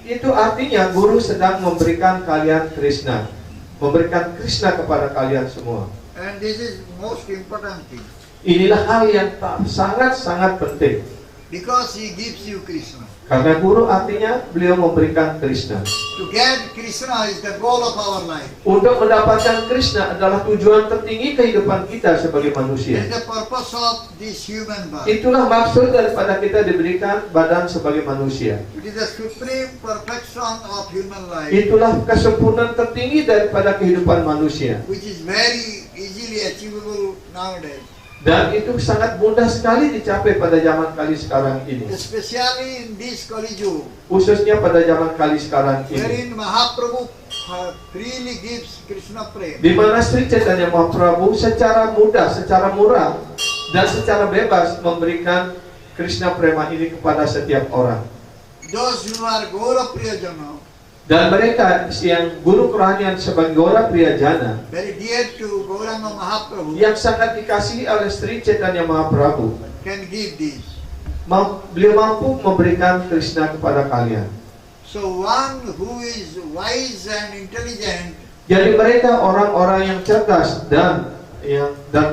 itu artinya guru sedang memberikan kalian Krishna, memberikan Krishna kepada kalian semua. And this is most important thing. Inilah hal yang sangat-sangat penting. Because he gives you Krishna. Karena guru artinya beliau memberikan Krishna. To get Krishna is the goal of our life. Untuk mendapatkan Krishna adalah tujuan tertinggi kehidupan kita sebagai manusia. That is the purpose of this human birth. Itulah maksud daripada kita diberikan badan sebagai manusia. It is the supreme perfection of human life, Itulah kesempurnaan tertinggi daripada kehidupan manusia. which is very easily achievable nowadays. Dan itu sangat mudah sekali dicapai pada zaman kali sekarang ini. Especially in this Kali Yuga, Khususnya pada zaman kali sekarang ini. wherein Mahaprabhu freely gives Krishna prema. Di mana Sri Chaitanya Mahaprabhu secara mudah, secara murah, dan secara bebas memberikan Krishna prema ini kepada setiap orang. Those who are Gaura Priyajana, Dan mereka yang guru kerohanian sebagai Gaura Priyajana, very dear to Gauranga Mahaprabhu, yang sangat dikasihi oleh Sri Chaitanya Mahaprabhu, can give this. beliau mampu memberikan Krishna kepada kalian. So one who is wise and intelligent Jadi mereka orang-orang yang cerdas dan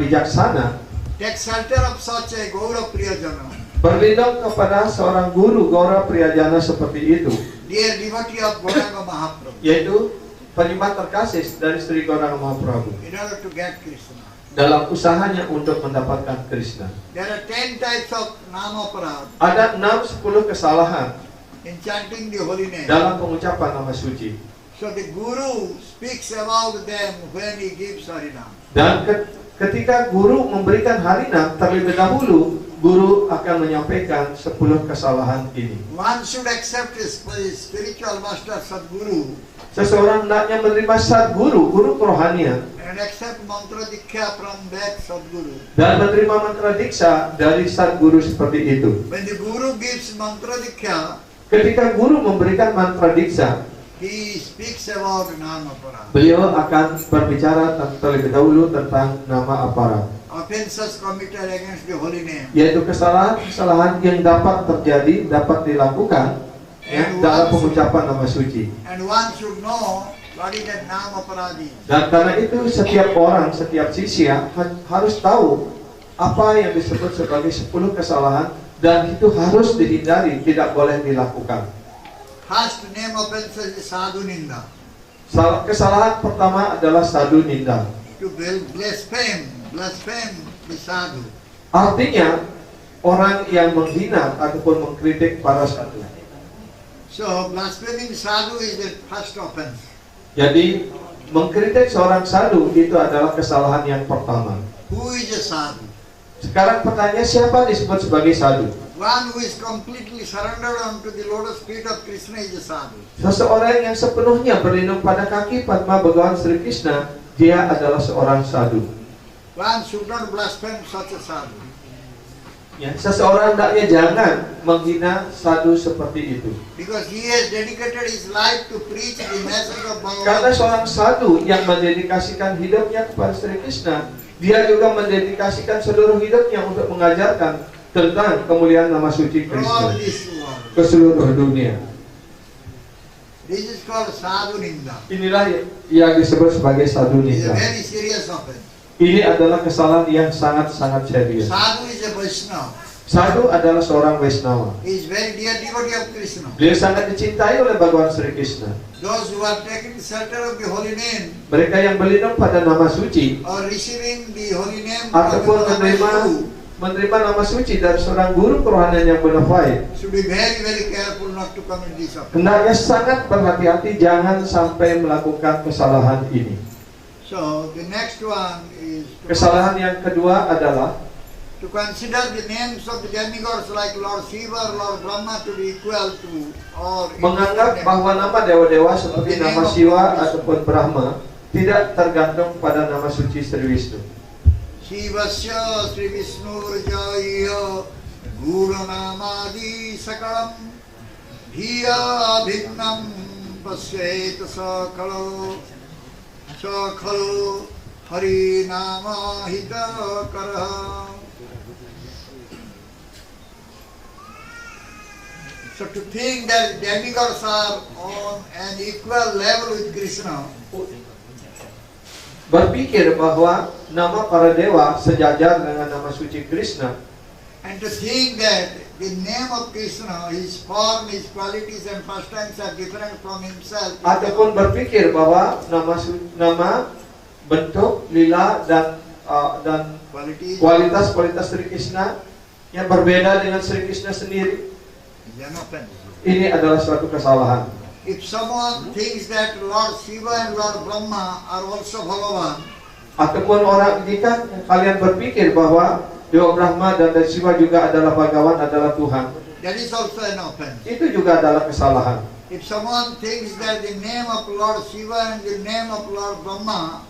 bijaksana takes shelter of such a Gaura Priyajana, berlindung kepada seorang guru Gaura Priyajana seperti itu, dear devotee of Gauranga Mahaprabhu, yaitu penyembah terkasih dari Sri Gauranga Mahaprabhu, in order to get Krishna. dalam usahanya untuk mendapatkan Krishna. There are 10 types of Namaparad Ada 6-10 kesalahan in chanting the holy name. dalam pengucapan nama suci. So the Guru speaks about them when he gives Harinam. Dan ketika guru memberikan harinam, terlebih dahulu guru akan menyampaikan 10 kesalahan ini. One should accept his spiritual master Sadguru Seseorang hendaknya menerima Sadguru, guru kerohanian, and accept mantra dikha from that Sadguru. dan menerima mantra diksa dari Sadguru seperti itu. When the Guru gives mantra dikha, Ketika guru memberikan mantra diksa, he speaks about Namaparad. beliau akan berbicara terlebih dahulu tentang nama aparat, Offenses committed against the holy name. yaitu kesalahan-kesalahan yang dapat terjadi, dapat dilakukan dalam pengucapan nama suci. And one should know what is that Namaparad is. Dan karena itu setiap orang, setiap sisya harus tahu apa yang disebut sebagai 10 kesalahan, dan itu harus dihindari, tidak boleh dilakukan. First name offenses is Sadhu Ninda. Kesalahan pertama adalah sadhu ninda. To blaspheme the sadhu. Artinya orang yang menghina ataupun mengkritik para sadhu. So blaspheming sadhu is the first offense. Jadi mengkritik seorang sadhu itu adalah kesalahan yang pertama. Who is a sadhu? Sekarang pertanyaan, siapa disebut sebagai sadhu? One who is completely surrendered unto the lotus feet of Krishna is a sadhu. Seseorang yang sepenuhnya berlindung pada kaki Padma Bhagawan Sri Krishna, dia adalah seorang sadhu. One should not blaspheme such a sadhu. Ya, seseorang hendaknya jangan menghina sadhu seperti itu. Because he has dedicated his life to preach the message of Karena Bhagavan. seorang sadhu yang mendedikasikan hidupnya kepada Sri Krishna, dia juga mendedikasikan seluruh hidupnya untuk mengajarkan tentang kemuliaan nama suci From Krishna all this world. ke seluruh dunia. This is called sadhu ninda. Inilah yang disebut sebagai sadhu It is a ninda. very serious offense. Ini adalah kesalahan yang sangat-sangat serius. Sadhu is a Vaishnava. Sadhu adalah seorang Vaishnava. He is very dear devotee of Krishna. Beliau sangat dicintai oleh Bhagawan Sri Krishna. Those who are taking shelter of the holy name Mereka yang berlindung pada nama suci or receiving the holy name ataupun from the Guru menerima nama suci dari seorang guru kerohanian yang bona fide, should be very, very careful not to commit this offense. hendaknya sangat berhati-hati jangan sampai melakukan kesalahan ini. So the next one is Kesalahan yang kedua adalah to consider the names of the demigods like Lord Shiva or Lord Brahma to be equal to or menganggap bahwa nama dewa-dewa seperti nama Siwa ataupun Brahma tidak tergantung pada nama suci Sri Wisnu. Shivasya Sri Vishnu Jaya Guru Namadi Sakalam Dhiya Bhinnam Pasyet Sakalo Sakalo Hari Nama Hita Karaha. So to think that demigods are on an equal level with Krishna, Berpikir bahwa nama para dewa sejajar dengan nama suci Krishna And to think that the name of Krishna, his form, his qualities and pastimes are different from himself. Ataupun berpikir bahwa nama, bentuk, lila dan kualitas Sri Krishna yang berbeda dengan Sri Krishna sendiri. is an offense. Ini adalah suatu kesalahan. If someone thinks that Lord Shiva and Lord Brahma are also Bhagavan, Ataupun jika kalian berpikir bahwa Dewa Brahma dan Shiva juga adalah Bhagawan, adalah Tuhan, that is also an offense. itu juga adalah kesalahan. If someone thinks that the name of Lord Shiva and the name of Lord Brahma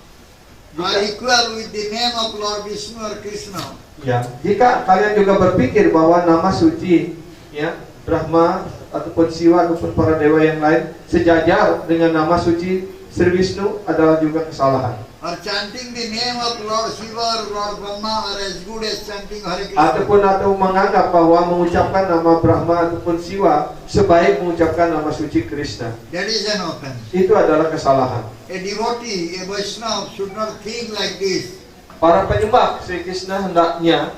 are equal with the name of Lord Vishnu or Krishna, Ya, jika kalian juga berpikir bahwa nama suci, ya, Brahma ataupun Shiva ataupun para dewa yang lain sejajar dengan nama suci Sri Vishnu, adalah juga kesalahan. or chanting the name of Lord Shiva or Lord Brahma are as good as chanting Hare Krishna. Atau menganggap bahwa mengucapkan nama Brahma ataupun Shiva sebaik mengucapkan nama suci Krishna, That is an offense. itu adalah kesalahan. A devotee, a Vaishnava should not think like this. Para penyembah Sri Krishna hendaknya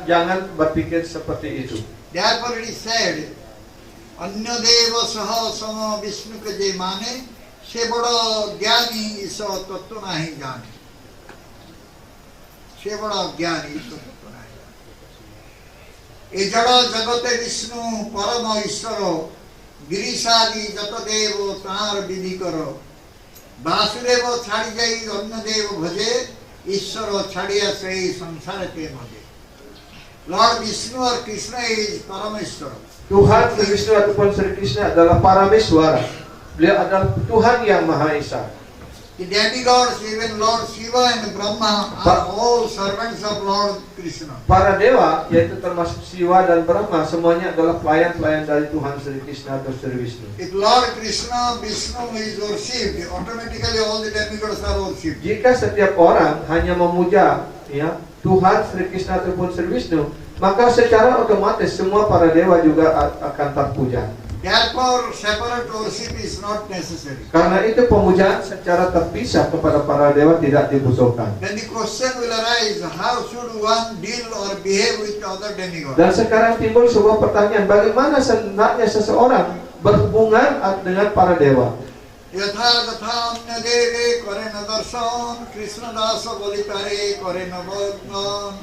jangan berpikir seperti itu. Therefore it is said, Anya deva saha sama Vishnu ka je mane, se bada gyani iso tattva nahi jane. Se bada gyani iso tattva nahi jane. E jada jagate Vishnu parama ishvaro, girisadi jata devo tar vidhi karo. Vasudevo chhadi jai Anya deva bhaje, Ishvaro chhadiya sei samsara ke madhe. Lord Vishnu or Krishna is Parameshwara. Tuhan Sri Vishnu ataupun Sri Krishna adalah Parameswara. Beliau adalah Tuhan yang Maha Esa. The demigods, even Lord Shiva and Brahma, are all servants of Lord Krishna. Para dewa, yaitu termasuk Shiva dan Brahma, semuanya adalah pelayan-pelayan dari Tuhan Sri Krishna atau Sri Vishnu. If Lord Krishna, Vishnu is worshipped, automatically all the demigods are worshipped. Jika setiap orang hanya memuja, ya, Tuhan Sri Krishna ataupun Sri Vishnu, maka secara otomatis semua para dewa juga akan terpuja. Therefore, separate worship is not necessary. Karena itu pemujaan secara terpisah kepada para dewa tidak dibutuhkan. Then the question will arise, how should one deal or behave with other demigods? Dan sekarang timbul sebuah pertanyaan, bagaimana hendaknya seseorang berhubungan dengan para dewa? Yatha gatha anya deve kare na darshan, Krishna dasa bolitare kare na bhagwan.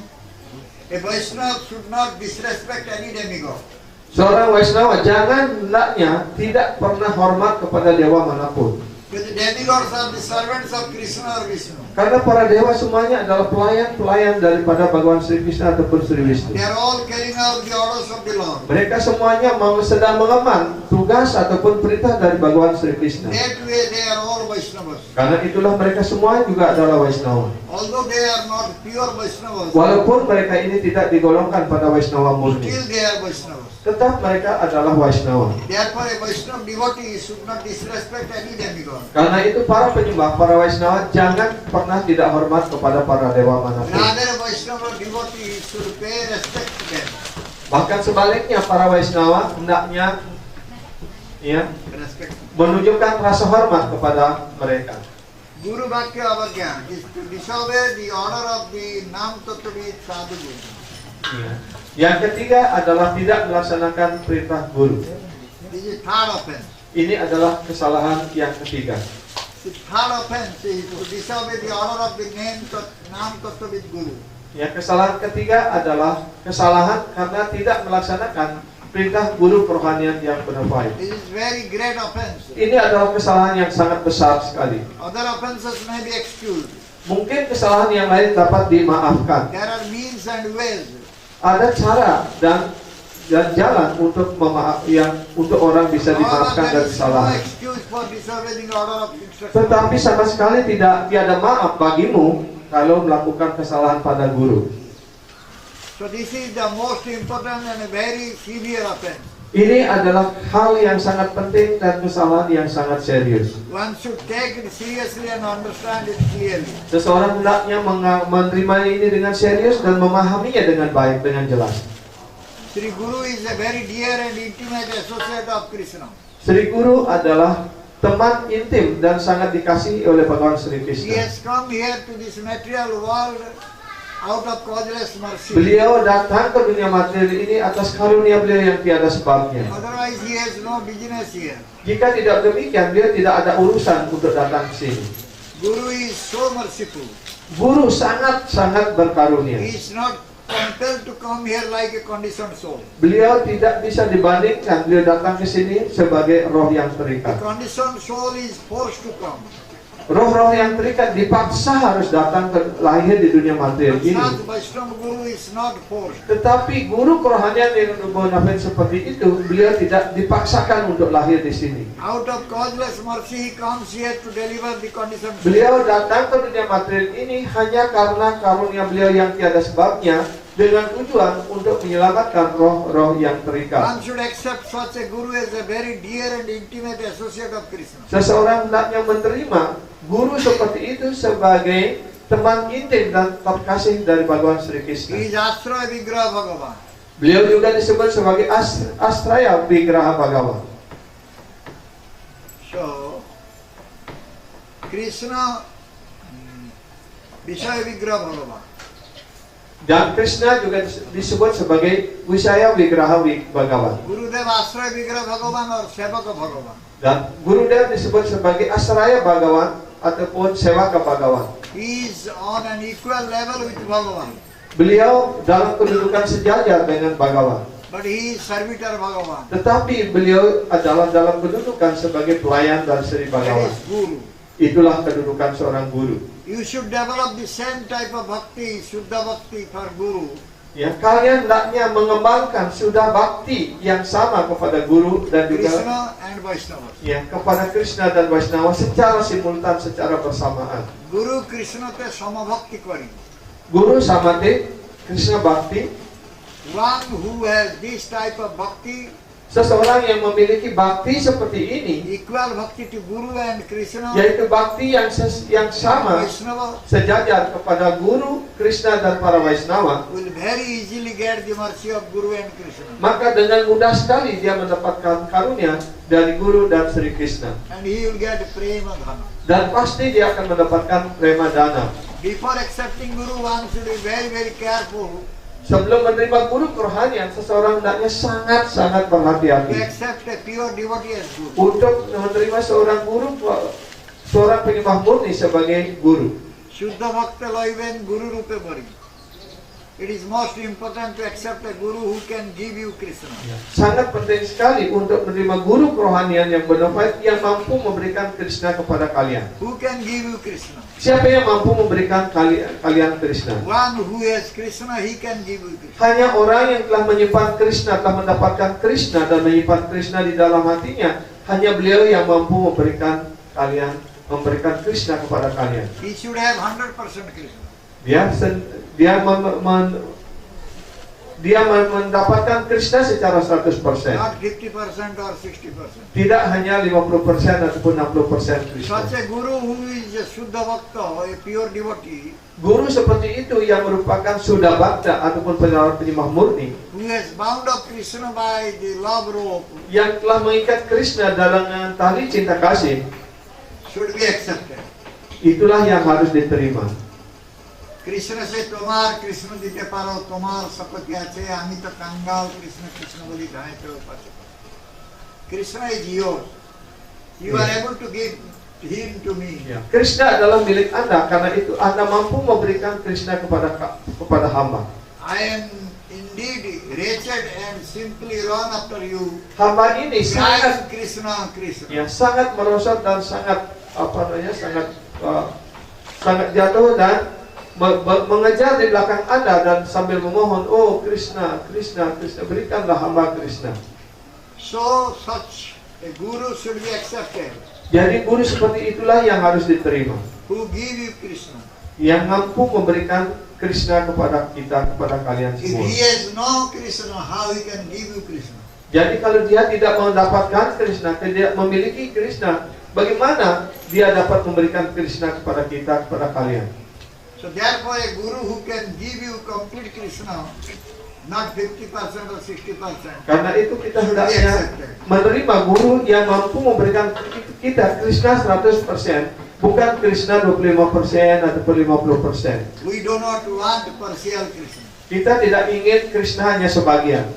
A Vaishnava should not disrespect any demigod. Seorang Waisnawa hendaknya tidak pernah hormat kepada dewa manapun. Because the demigods are the servants of Krishna or Vishnu. Karena para dewa semuanya adalah pelayan-pelayan daripada Bhagawan Sri Krishna ataupun Sri Vishnu. They are all carrying out the orders of the Lord. Mereka semuanya sedang mengemban tugas ataupun perintah dari Bhagawan Sri Krishna. That way they are all Vaishnavas. Karena itulah mereka semua juga adalah Waisnawa. Although they are not pure Vaishnavas, Walaupun mereka ini tidak digolongkan pada Waisnawa murni, still they are Vaishnavas. tetap mereka adalah Waisnawa. Therefore a Vaishnava devotee should not disrespect any demigod. Karena itu para penyembah, para Waisnawa jangan pernah tidak hormat kepada para dewa manapun. Rather a Vaishnava devotee should pay respect to them. Bahkan sebaliknya para Waisnawa hendaknya, ya, Respect. menunjukkan rasa hormat kepada mereka. Guru Bhakya Avagya is to disobey the order of the Nam Tattvavid Sadhu Guru. Ya. Yang ketiga adalah tidak melaksanakan perintah guru. This is third offense. Ini adalah kesalahan yang ketiga. The third offense is to disobey the order of the Nam Tattvavid Guru. Ya, kesalahan ketiga adalah kesalahan karena tidak melaksanakan perintah guru kerohanian yang berbaik. This is very great offense. Ini adalah kesalahan yang sangat besar sekali. Other offenses may be excused. Mungkin kesalahan yang lain dapat dimaafkan. There are means and ways. Ada cara dan jalan untuk untuk orang bisa dimaafkan However, there dari is no kesalahan. excuse for disobeying the order of instruction. Tetapi sama sekali tiada maaf bagimu kalau melakukan kesalahan pada guru. So this is the most important and a very severe offense. Ini adalah hal yang sangat penting dan kesalahan yang sangat serius. One should take it seriously and understand it clearly. Seseorang hendaknya menerima ini dengan serius dan memahaminya dengan baik, dengan jelas. Sri Guru is a very dear and intimate associate of Krishna. Sri Guru adalah teman intim dan sangat dikasihi oleh Bhagawan Sri He Krishna. has come here to this material world out of causeless mercy. Beliau datang ke dunia materi ini atas karunia beliau yang tiada sebabnya. Otherwise, he has no business here. Jika tidak demikian, beliau tidak ada urusan untuk datang ke sini. Guru is so merciful. Guru sangat-sangat berkarunia. He is not compelled to come here like a conditioned soul. Beliau tidak bisa dibandingkan. Beliau datang ke sini sebagai roh yang The terikat. conditioned soul is forced to come. Roh-roh yang terikat dipaksa harus datang ke lahir di dunia materi But ini. Sadhu Vaishnava Guru is not forced. Tetapi guru kerohanian yang bonafide seperti itu, beliau tidak dipaksakan untuk lahir di sini. Out of causeless mercy, he comes here to deliver the conditioned soul. Beliau datang ke dunia materi ini hanya karena karunia beliau yang tiada sebabnya, dengan tujuan untuk menyelamatkan roh-roh yang terikat. One should accept such a guru as a very dear and intimate associate of Krishna. Seseorang hendaknya menerima guru seperti itu sebagai teman intim dan terkasih dari Bhagawan Sri He Krishna. is Astra Vigraha Bhagavan. Beliau juga disebut sebagai Astraya Vigraha Bhagavan. So, Krishna Vishaya Vigraha Bhagavan. Dan Krishna juga disebut sebagai Wisaya Vigraha Bhagavan. Gurudev Astra Vigraha Bhagavan or Sevaka Bhagavan. Dan Gurudev disebut sebagai Asraya Bhagavan ataupun Sewaka Bhagavan. He is on an equal level with Bhagavan. Beliau dalam kedudukan sejajar dengan Bhagavan. But he is servitor Bhagavan. Tetapi beliau adalah dalam kedudukan sebagai pelayan dari Sri That Bhagavan. is Guru. Itulah kedudukan seorang guru. You should develop the same type of bhakti, Shuddha Bhakti for Guru. Ya, kalian hendaknya mengembangkan sudah bakti yang sama kepada guru dan juga Krishna and Vaishnava. ya kepada Krishna dan Vaishnava secara simultan, secara bersamaan. Guru Krishna te samabhakti kari. Guru samate Krishna Bhakti, One who has this type of bhakti, seseorang yang memiliki bakti seperti ini, equal bhakti to Guru and Krishna, yaitu bakti yang sama Vaishnava, sejajar kepada guru, Krishna dan para Vaishnava, will very easily get the mercy of Guru and Krishna. maka dengan mudah sekali dia mendapatkan karunia dari guru dan Sri Krishna. And he will get prema dhana. Dan pasti dia akan mendapatkan prema dana. Before accepting Guru, one should be very, very careful Sebelum menerima guru kerohanian, seseorang hendaknya sangat-sangat to berhati-hati accept a pure devotee as Guru. untuk menerima seorang guru, seorang penyembah murni sebagai guru. Shuddha Bhakta Loiven Guru Rupe Bari. It is most important to accept a Guru who can give you Krishna. Sangat penting sekali untuk menerima guru kerohanian yang bonafide yang mampu memberikan Krishna kepada kalian. Who can give you Krishna? Siapa yang mampu memberikan kalian Krishna? One who has Krishna, he can give you Krishna. Hanya orang yang telah menyimpan Krishna, telah mendapatkan Krishna dan menyimpan Krishna di dalam hatinya. Hanya beliau yang mampu memberikan Krishna kepada kalian. He should have 100% Krishna. Dia mendapatkan Krishna secara 100%. Not 50% or 60%. Tidak hanya 50% ataupun 60% Krishna. Such a Guru who is a Shuddha Bhakta, a pure devotee, Guru seperti itu yang merupakan Shuddha Bhakta ataupun penyembah murni, who has bound up Krishna by the love rope, yang telah mengikat Krishna dalam tali cinta kasih, should be accepted. itulah yang harus diterima. Krishna সে তোমার কৃষ্ণ দিতে পারো তোমার শপথে আছে আমি তো কাঙ্গাল কৃষ্ণ কৃষ্ণ বলি ধাঁইতে পারছি Krishna is yours. You are able to give him to me. Ya, Krishna adalah milik Anda, karena itu Anda mampu memberikan Krishna kepada hamba. I am indeed wretched and simply run after you. Hamba ini sangat Crying Krishna Krishna. sangat merosot dan sangat sangat jatuh dan mengejar di belakang Anda dan sambil memohon, oh Krishna, Krishna, Krishna, berikanlah hamba Krishna. So such a guru should be accepted. Jadi guru seperti itulah yang harus diterima, Who give you Krishna. yang mampu memberikan Krishna kepada kita, kepada kalian If semua. he has no Krishna, how he can give you Krishna? Jadi kalau dia tidak mendapatkan Krishna, tidak memiliki Krishna, bagaimana dia dapat memberikan Krishna kepada kita, kepada kalian? So therefore a guru who can give you complete Krishna, not 50% or 60%, Karena itu kita should be hendaknya accepted. menerima guru yang mampu memberikan kita Krishna 100%, Bukan Krishna 25% ataupun 50%. We do not want partial Krishna. Kita tidak ingin Krishna hanya sebagian.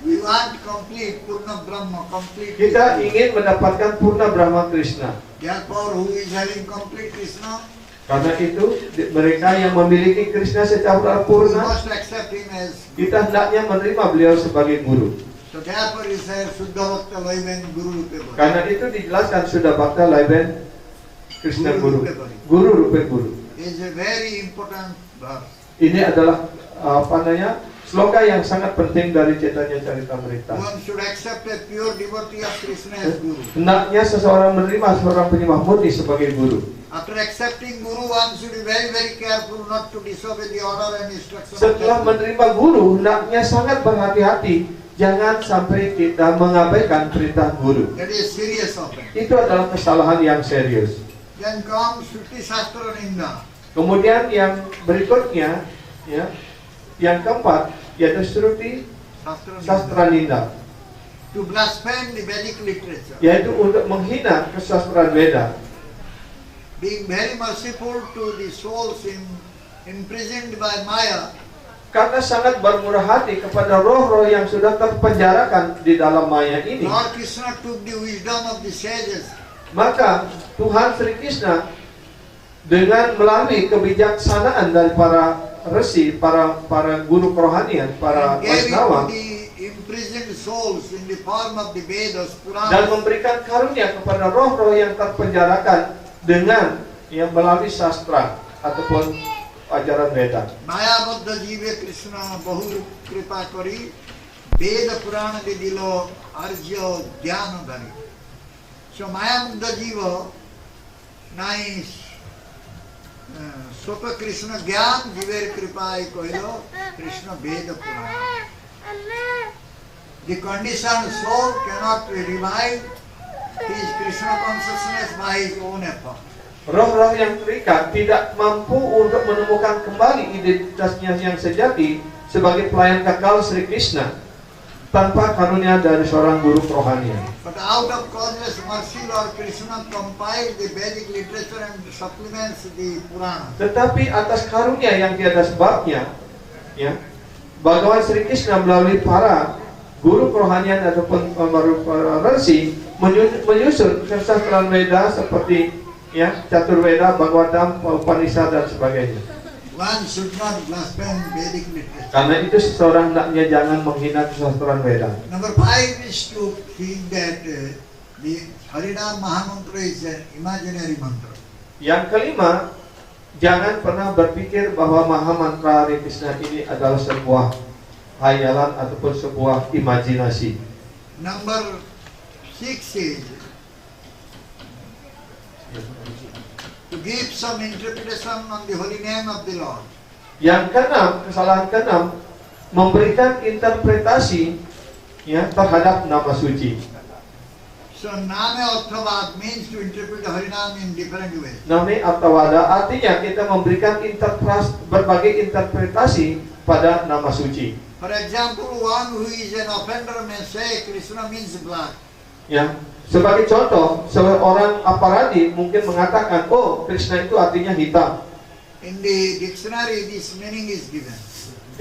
We want complete Purna Brahma, complete Kita Krishna. ingin mendapatkan Purna Brahma Krishna. Therefore, who is having complete Krishna? Karena itu mereka yang memiliki Krishna secara We purna, must accept him as. kita hendaknya menerima beliau sebagai guru. So therefore, he said, Suddha Bhakta Laiven Guru Rupe Bhakta. Karena itu dijelaskan sudah Bhakta Laiben Krishna Guru Guru. Rupe Bhakta. Guru Rupe Guru. Is a very important verse. Ini adalah sloka yang sangat penting dari Chaitanya Charitamrita. One should accept a pure devotee of Krishna as Guru. Hendaknya seseorang menerima seorang penyembah murni sebagai guru. After accepting Guru, one should be very, very careful not to disobey the order and instruction. Setelah menerima guru, hendaknya sangat berhati-hati, jangan sampai kita mengabaikan perintah guru. That is serious offense. Itu adalah kesalahan yang serius. Then comes Shruti Shastra Ninda. Kemudian yang berikutnya, ya, yang keempat, yaitu Shruti Sastra Ninda, To blaspheme the Vedic literature. yaitu untuk menghina kesastraan Veda. Being very merciful to the souls imprisoned by Maya. Karena sangat bermurah hati kepada roh-roh yang sudah terpenjarakan di dalam maya ini, Lord Krishna took the wisdom of the sages maka Tuhan Sri Krishna dengan melalui kebijaksanaan dari para resi, para guru kerohanian, para and gave it to Vaishnava, the imprisoned souls in the form of the Vedas, dan Puranas. memberikan karunia kepada roh-roh yang terpenjarakan dengan yang melalui sastra ataupun ajaran Veda. Maya Baddha Jive Krishna Bahu Kripa Kari Veda Purana de Dilo Arjo Dhyana Dhari. So Maya Baddha Jiva nice Sopa Krishna Gyan Jiver Kripa Koilo Krishna Veda Purana. The conditioned soul cannot revive his Krishna consciousness by his own effort. Roh-roh yang terikat tidak mampu untuk menemukan kembali identitasnya yang sejati sebagai pelayan kekal Sri Krishna tanpa karunia dari seorang guru kerohanian. But out of causeless mercy, Lord Krishna compiled the Vedic literature and supplements the Purana. Tetapi atas karunia yang tiada sebabnya, ya, Bhagawan Sri Krishna melalui para guru kerohanian ataupun para resi menyusun kesastraan Veda seperti, ya, Caturveda, Bhagavatam, Upanishad dan sebagainya. One should not blaspheme Vedic literature. Karena itu seseorang hendaknya jangan menghina kesastraan Veda. Number 5 is to think that the Harinam Mahamantra is an imaginary mantra. Yang kelima, jangan pernah berpikir bahwa Maha Mantra Hare Krishna ini adalah sebuah hayalan ataupun sebuah imajinasi. Number 6 is to give some interpretation on the holy name of the Lord. Yang keenam, kesalahan keenam, memberikan interpretasi, ya, terhadap nama suci. So Name Arthavad means to interpret the Harinam in different ways. Name Artawada artinya kita memberikan berbagai interpretasi pada nama suci. For example, one who is an offender may say Krishna means blood. Ya, sebagai contoh, seorang aparadi mungkin mengatakan, oh, Krishna itu artinya hitam. In the dictionary, this meaning is given.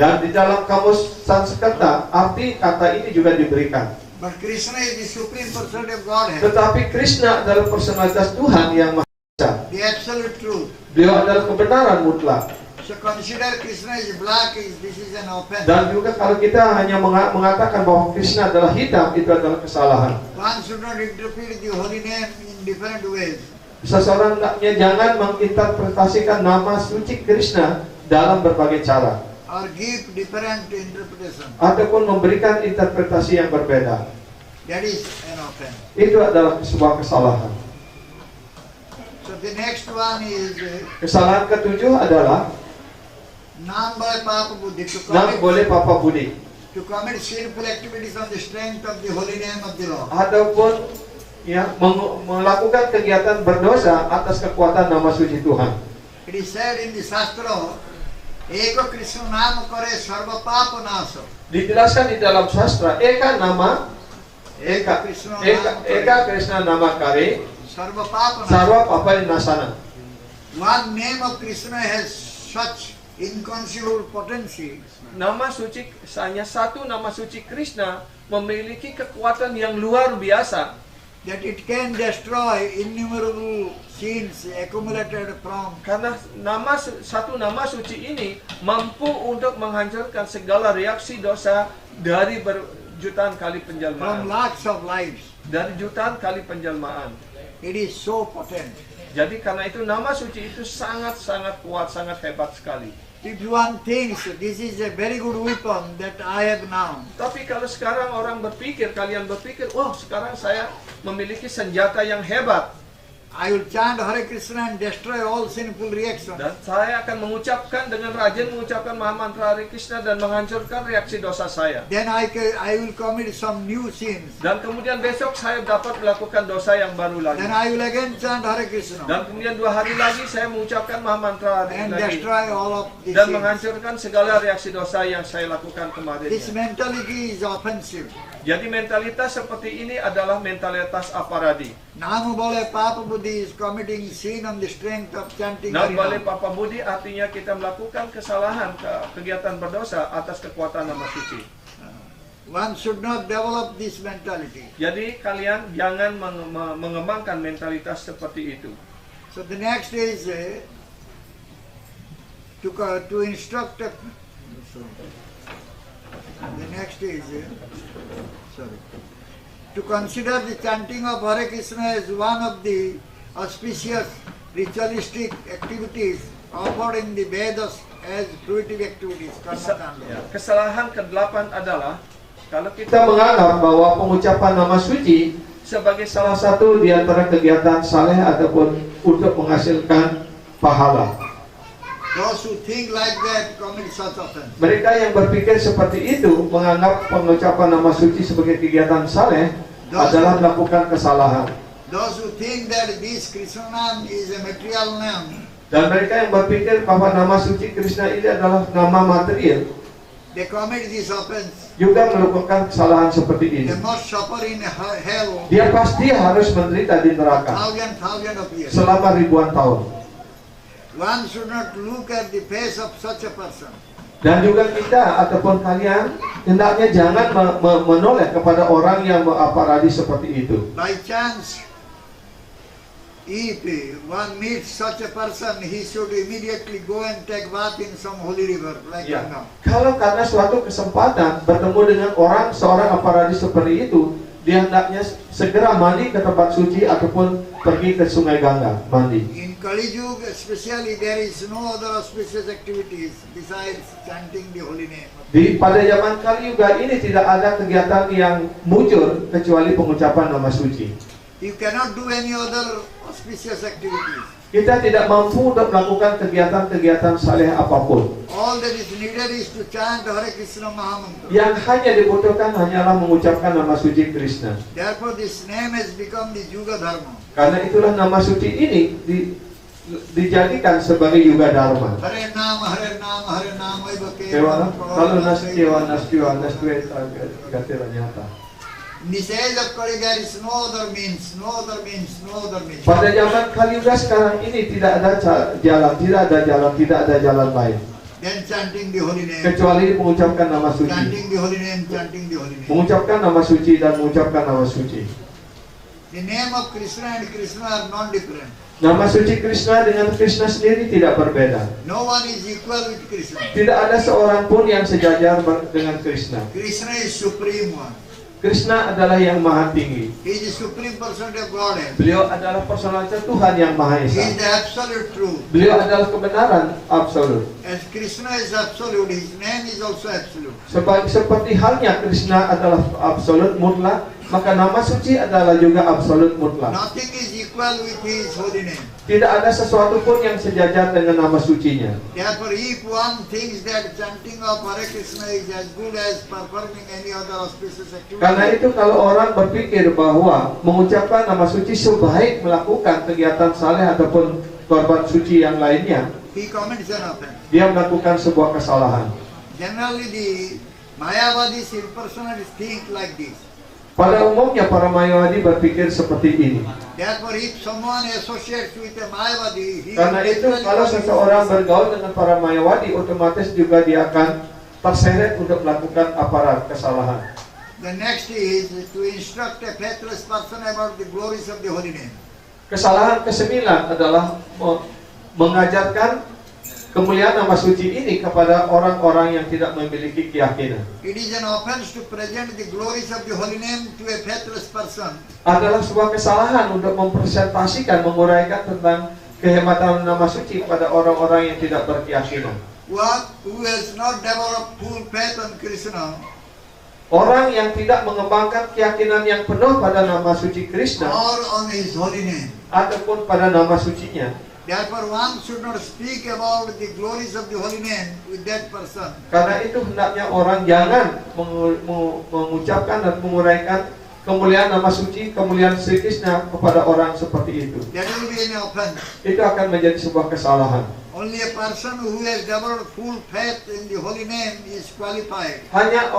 Dan di dalam kamus Sanskerta, arti kata ini juga diberikan. But Krishna is the supreme person of Godhead, Tetapi Krishna adalah personalitas Tuhan yang Maha Esa. the absolute truth. Beliau adalah kebenaran mutlak. So consider Krishna is black, this is an offense. Dan juga kalau kita hanya mengatakan bahwa Krishna adalah hitam, itu adalah kesalahan. One should not interpret the holy name in different ways. Seseorang hendaknya jangan menginterpretasikan nama suci Krishna dalam berbagai cara, Or give different interpretation. ataupun memberikan interpretasi yang berbeda. That is an offense. Itu adalah sebuah kesalahan. So the next one is Kesalahan ketujuh adalah Nam by Papa Buddhi, nam boleh papa budi, to commit sinful activities on the strength of the holy name of the Lord. ataupun, ya, melakukan kegiatan berdosa atas kekuatan nama suci Tuhan. It is said in the Shastra, Eko Krishna Nam Kare Sarva Papa Nasa. Dijelaskan di dalam sastra, Eka Krishna Nama Kare Sarva Papa Nasana. Sarwa Papai Nasana. One name of Krishna has such inconceivable potency Nama suci, hanya satu nama suci Krishna memiliki kekuatan yang luar biasa that it can destroy innumerable sins accumulated from karena satu nama suci ini mampu untuk menghancurkan segala reaksi dosa dari jutaan kali from penjelmaan. lakhs of lives. Dari jutaan kali penjelmaan. It is so potent. Jadi karena itu nama suci itu sangat-sangat kuat, sangat hebat sekali. If one thinks this is a very good weapon that I have now, Tapi kalau sekarang kalian berpikir, oh sekarang saya memiliki senjata yang hebat. I will chant Hare Krishna and destroy all sinful reactions. Dan saya akan mengucapkan dengan rajin mengucapkan Mahamantra Hare Krishna dan menghancurkan reaksi dosa saya. Then I will commit some new sins. Dan kemudian besok saya dapat melakukan dosa yang baru lagi. Then I will again chant Hare Krishna Dan kemudian 2 hari lagi saya mengucapkan Mahamantra Hare and lagi. destroy all of these Dan sins. menghancurkan segala reaksi dosa yang saya lakukan kemarin. This mentality is offensive. Jadi mentalitas seperti ini adalah mentalitas aparadi. Namu Bole Papa Buddhi is committing sin on the strength of chanting Nam Bale Harinam. Papa Budi artinya kita melakukan kesalahan, kegiatan berdosa atas kekuatan nama suci. One should not develop this mentality. Jadi kalian jangan mengembangkan mentalitas seperti itu. So the next is to instruct. The next is to consider the chanting of Hare Krishna as one of the auspicious ritualistic activities offered in the Vedas as fruitive activities. Karmakanda. Kesalahan ke-8 adalah kalau kita menganggap bahwa pengucapan nama suci sebagai salah satu di antara kegiatan saleh ataupun untuk menghasilkan pahala. Those who think like that commit such offense. Mereka yang berpikir seperti itu menganggap pengucapan nama suci sebagai kegiatan saleh adalah melakukan kesalahan. Those who think that this Krishna name is a material name, Dan mereka yang berpikir bahwa nama suci Krishna ini adalah nama material they commit this offense. juga melakukan kesalahan seperti ini. They must suffer in hell Dia pasti harus menderita di neraka thousand of years. selama ribuan tahun. One should not look at the face of such a person. Dan juga kita ataupun kalian hendaknya jangan menoleh kepada orang yang aparadi seperti itu. By chance, if one meets such a person, he should immediately go and take bath in some holy river like Ya. Ganga. Kalau karena suatu kesempatan bertemu dengan seorang aparadi seperti itu, dia hendaknya segera mandi ke tempat suci ataupun pergi ke Sungai Gangga mandi. In Kali Yuga especially, there is no other auspicious activities besides chanting the holy name. Pada zaman Kali Yuga ini tidak ada kegiatan yang muncul kecuali pengucapan nama suci. You cannot do any other auspicious activities. Kita tidak mampu untuk melakukan kegiatan-kegiatan saleh apapun. All that is needed is to chant Hare Krishna Mahamantra. Yang hanya dibutuhkan hanyalah mengucapkan nama suci Krishna. Therefore, this name has become the Yuga Dharma. Karena itulah nama suci ini dijadikan sebagai Yuga Dharma. Hare Nama, Hare Nama, Hare Nama, Kalau nastiwa gatira nyata. In this age of Kali, there is no other means, no other means, no other means. Pada zaman Kali Yuga sekarang ini tidak ada jalan lain Then chanting the holy name, kecuali mengucapkan nama suci. chanting the holy name, chanting the holy name. Mengucapkan nama suci dan mengucapkan nama suci. The name of Krishna and Krishna are non-different. Nama suci Krishna dengan Krishna sendiri tidak berbeda. No one is equal with Krishna. Tidak ada seorang pun yang sejajar dengan Krishna. Krishna is supreme one. Krishna adalah yang maha tinggi. He is the supreme person of Godhead. Beliau adalah personalitas Tuhan yang maha He esa. is the absolute truth. Beliau adalah kebenaran absolut. As Krishna is absolute, his name is also absolute. Seperti halnya Krishna adalah absolut mutlak, maka nama suci adalah juga absolut mutlak. Nothing is equal with his holy name. Tidak ada sesuatu pun yang sejajar dengan nama sucinya. Therefore, if one thinks that chanting of Hare Krishna is as good as performing any other auspicious Karena activity, itu kalau orang berpikir bahwa mengucapkan nama suci sebaik melakukan kegiatan saleh ataupun korban suci yang lainnya, he commits an offense. dia melakukan sebuah kesalahan. Generally, the Mayavadis impersonalists think like this. Pada umumnya para Mayawadi berpikir seperti ini. Therefore, if someone associates with a Mayavadi, he Karena itu kalau seseorang bergaul dengan para Mayawadi, otomatis juga dia akan terseret untuk melakukan aparat kesalahan. The next is to instruct a faithless person about the glories of the holy name. Kesalahan kesembilan adalah mengajarkan kemuliaan nama suci ini kepada orang-orang yang tidak memiliki keyakinan. It is an offense to present the glories of the holy name to a faithless person. Adalah sebuah kesalahan untuk mempresentasikan, menguraikan tentang kehebatan nama suci pada orang-orang yang tidak berkeyakinan. One who has not developed full faith on Krishna, Orang yang tidak mengembangkan keyakinan yang penuh pada nama suci Krishna or on his holy name. ataupun pada nama sucinya, Therefore, one should not speak about the glories of the holy name with that person. karena itu hendaknya orang jangan mengucapkan dan menguraikan kemuliaan nama suci, kemuliaan Sri Krishna kepada orang seperti itu. That will be an offense. Itu akan menjadi sebuah kesalahan. Only a person who has developed full faith in the holy name is qualified. Hanya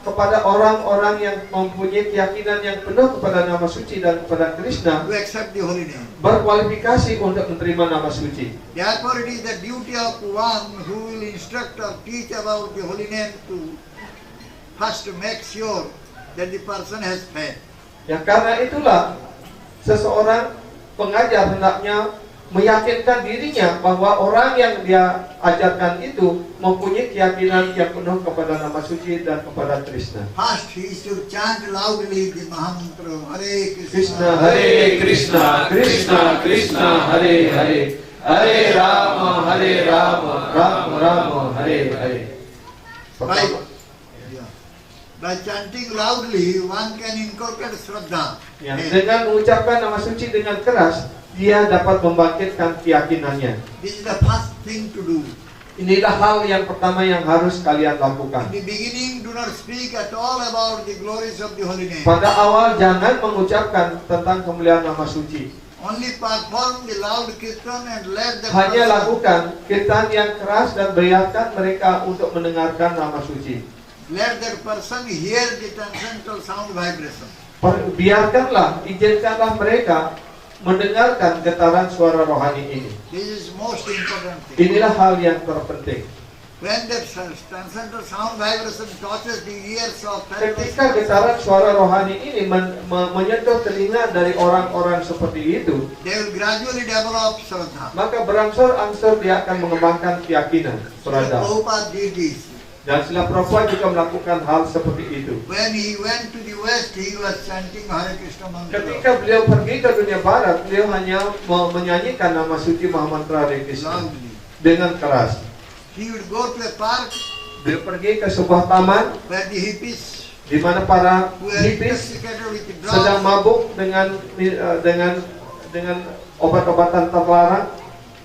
kepada orang-orang yang mempunyai keyakinan yang penuh kepada nama suci dan kepada Krishna To accept the holy name. berkualifikasi untuk menerima nama suci. Therefore, it is the duty of one who will instruct or teach about the holy name to first make sure that the person has faith. Ya, karena itulah seseorang pengajar hendaknya meyakinkan dirinya bahwa orang yang dia ajarkan itu mempunyai keyakinan yang penuh kepada nama suci dan kepada Krishna. First, he should chant loudly the Mahamantra, Hare Krishna, Krishna, Hare Krishna, Krishna Krishna, Hare Hare, Hare Rama, Rama Rama, Hare Hare. Pertama, By chanting loudly, one can inculcate Shraddha. ya, dengan mengucapkan nama suci dengan keras, dia dapat membangkitkan keyakinannya. This is the first thing to do. Inilah hal yang pertama yang harus kalian lakukan. In the beginning, do not speak at all about the glories of the holy name. Pada awal jangan mengucapkan tentang kemuliaan nama suci. Only perform the loud kirtan and let the Hanya person lakukan kirtan yang keras dan biarkan mereka untuk mendengarkan nama suci. let that person hear the transcendental sound vibration. Biarkanlah, izinkanlah mereka mendengarkan getaran suara rohani ini. This is most important thing. Inilah hal yang terpenting. When that transcendental sound vibration touches the ears of Ketika getaran suara rohani ini menyentuh telinga dari orang-orang seperti itu, they will gradually develop Shraddha. maka berangsur-angsur dia akan mengembangkan keyakinan, Shraddha. Prabhupada did this. Dan Srila Prabhupada juga melakukan hal seperti itu. When he went to the west, he was chanting Hare Krishna mantra. Ketika beliau pergi ke dunia barat, beliau hanya menyanyikan nama suci Mahamantra Hare Krishna Loudly. dengan keras. He would go to a park Beliau pergi ke sebuah taman where the hippies di mana para who were hippies intoxicated with the sedang drugs mabuk dengan obat-obatan terlarang.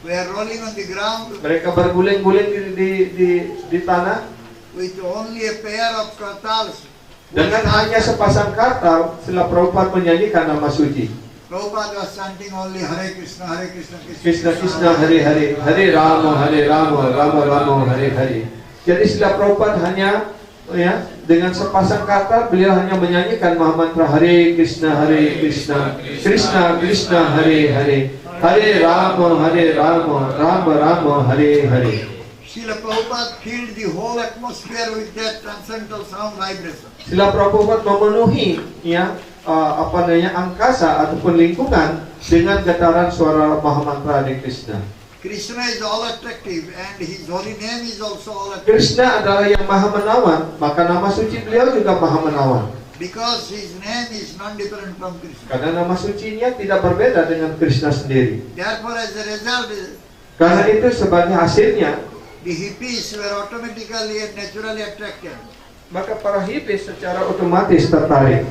were rolling on the ground Mereka berguling-guling di tanah with only a pair of kartals. dengan hanya sepasang kartal. Srila Prabhupada menyanyikan nama suci. Prabhupada was chanting only Hare Krishna, Hare Krishna, Krishna Krishna Hare Hare, Hare Rama, Rama Rama, Hare Hare. Jadi Srila Prabhupada hanya dengan sepasang kata beliau hanya menyanyikan Mahamantra Hare Krishna, Krishna Krishna, Hare Hare, Hare Rama, Rama Rama, Hare Hare. Srila Prabhupada filled the whole atmosphere with that transcendental sound vibration. Srila Prabhupada memenuhi angkasa ataupun lingkungan dengan getaran suara Mahamantra Hare Krishna. Krishna is all attractive and his holy name is also all attractive. Krishna adalah yang maha menawan, maka nama suci beliau juga maha menawan. Because his name is non-different from Krishna. Karena nama sucinya tidak berbeda dengan Krishna sendiri. Therefore, as a result, Karena itu sebagai hasilnya, the hippies were automatically and naturally attracted. maka para hippies secara otomatis tertarik.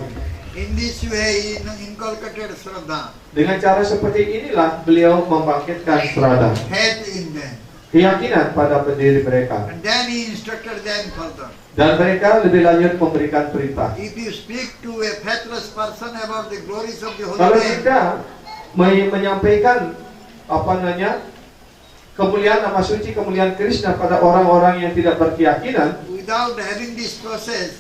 In this way, he inculcated Shraddha, Dengan cara seperti inilah beliau membangkitkan Shraddha, faith in them. keyakinan pada pendiri mereka. And then he instructed them further. Dan mereka lebih lanjut memberikan perintah. If you speak to a faithless person about the glories of the Kalau holy name, kita menyampaikan kemuliaan nama suci, kemuliaan Krishna pada orang-orang yang tidak berkeyakinan, without having this process,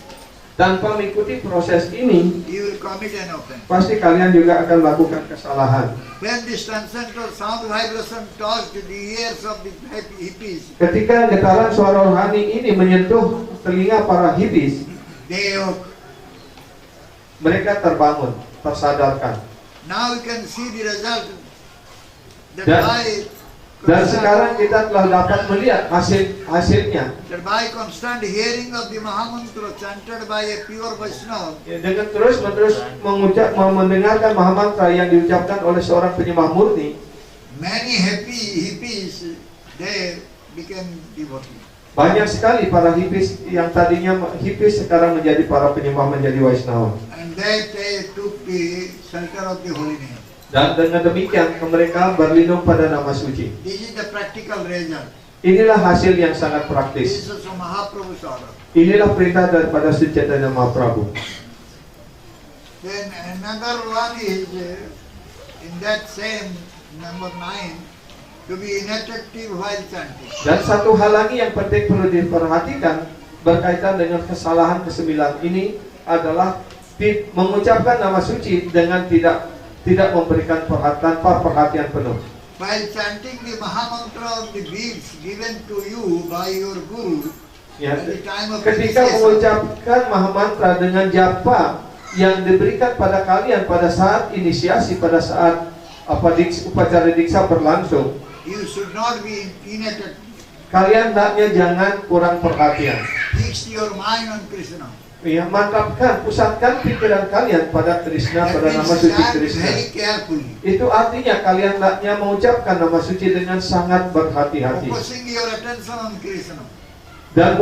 Tanpa mengikuti proses ini, you will commit an offense. pasti kalian juga akan melakukan kesalahan. When this transcendental sound vibration touched the ears of the hippies, Ketika getaran suara rohani ini menyentuh telinga para hippies, they awoke. mereka terbangun, tersadarkan. Now we can see the result. That Dan- by Dan sekarang kita telah dapat melihat hasilnya. that by constant hearing of the Mahamantra chanted by a pure Vaishnava, Ya, dengan terus-menerus mendengarkan Mahamantra yang diucapkan oleh seorang penyembah murni, many hippies they became devotees. banyak sekali para hippies yang tadinya hippies sekarang menjadi para penyembah, menjadi Vaishnava. And they took the shelter of the holy name. Dan dengan demikian mereka berlindung pada nama suci. This is the practical result. Inilah hasil yang sangat This praktis. is also Mahaprabhu's order. Inilah perintah daripada Sri Chaitanya Mahaprabhu. Then another one is in that same number 9 to be inattentive while chanting. Dan satu hal lagi yang penting perlu diperhatikan berkaitan dengan kesalahan ke-9 ini adalah mengucapkan nama suci dengan tidak memberikan tanpa perhatian penuh. While chanting the Mahamantra of the beads given to you by your Guru Ya, at the time of ketika initiation, mengucapkan Mahamantra dengan japa yang diberikan pada kalian pada saat inisiasi, pada saat upacara diksa berlangsung, you should not be inattentive. kalian hendaknya jangan kurang perhatian. Fix your mind on Krishna. Ya, mantapkan, pusatkan pikiran kalian pada Krishna, That pada means nama suci chant Krishna. very carefully. Itu artinya kalian hendaknya mengucapkan nama suci dengan sangat berhati-hati Focusing your attention on Krishna. dan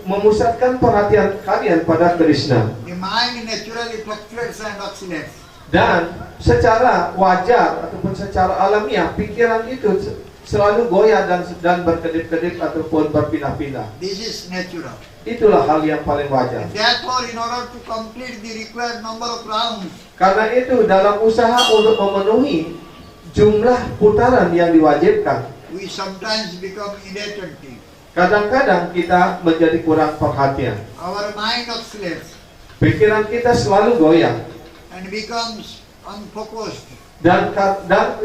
memusatkan perhatian kalian pada Krishna. The mind naturally fluctuates and oscillates. Dan secara wajar ataupun secara alamiah pikiran itu selalu goyah dan berkedip-kedip ataupun berpindah-pindah. This is natural. Itulah hal yang paling wajar. Therefore, in order to complete the required number of rounds, Karena itu dalam usaha untuk memenuhi jumlah putaran yang diwajibkan, we sometimes become inattentive. kadang-kadang kita menjadi kurang perhatian. Our mind oscillates Pikiran kita selalu goyah and becomes unfocused, dan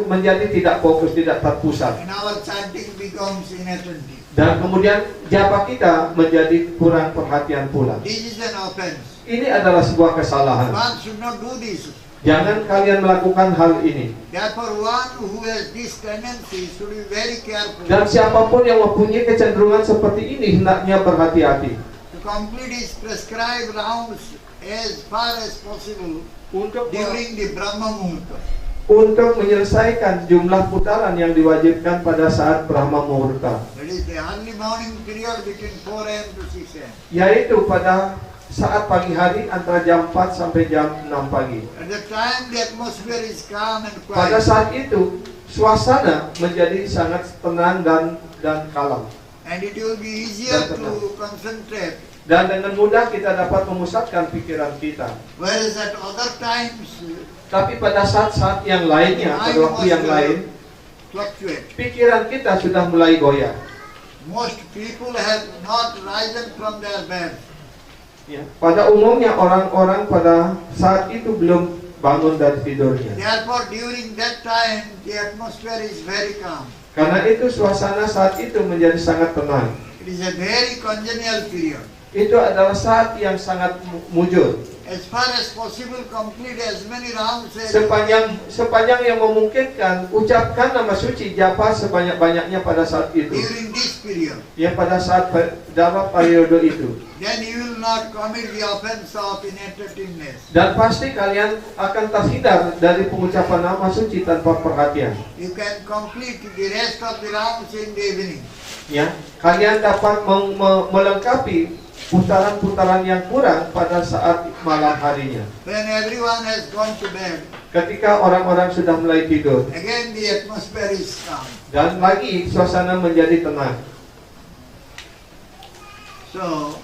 menjadi tidak fokus, tidak terpusat. and our chanting becomes inattentive. Dan kemudian japa kita menjadi kurang perhatian pula. This is an offense. Ini adalah sebuah kesalahan. One should not do this. Jangan kalian melakukan hal ini. Therefore, one who has this tendency should be very careful Dan siapapun yang mempunyai kecenderungan seperti ini hendaknya berhati-hati to complete his prescribed rounds as far as possible untuk during the Brahma Muhurta. menyelesaikan jumlah putaran yang diwajibkan pada saat Brahma Muhurta, That is the early morning period between 4 a.m. to 6 a.m. yaitu pada saat pagi hari antara jam 4 sampai jam 6 pagi. At the time, the atmosphere is calm and Pada quiet, saat itu suasana menjadi sangat tenang dan kalem, and it will be easier Dan tenang. to concentrate. dan dengan mudah kita dapat memusatkan pikiran kita. Whereas at other times, Tapi pada saat-saat yang lainnya, pada waktu yang lain, fluctuate. pikiran kita sudah mulai goyah. Most people have not risen from their bed. Ya. Pada umumnya orang-orang pada saat itu belum bangun dari tidurnya. Therefore, during that time, the atmosphere is very calm. Karena itu suasana saat itu menjadi sangat tenang. It is a very congenial period. Itu adalah saat yang sangat mujur. As far as possible, complete as many rounds as Sepanjang yang memungkinkan, ucapkan nama suci japa sebanyak-banyaknya pada saat itu. during this period. Ya, pada saat dalam periode itu. Then you will not commit the offense of inattentiveness. Dan pasti kalian akan terhindar dari pengucapan nama suci tanpa perhatian. You can complete the rest of the rounds in the evening. Ya, kalian dapat melengkapi putaran-putaran yang kurang pada saat malam harinya. When everyone has gone to bed, Ketika orang-orang sudah mulai tidur, again the atmosphere is calm. dan lagi suasana menjadi tenang. So,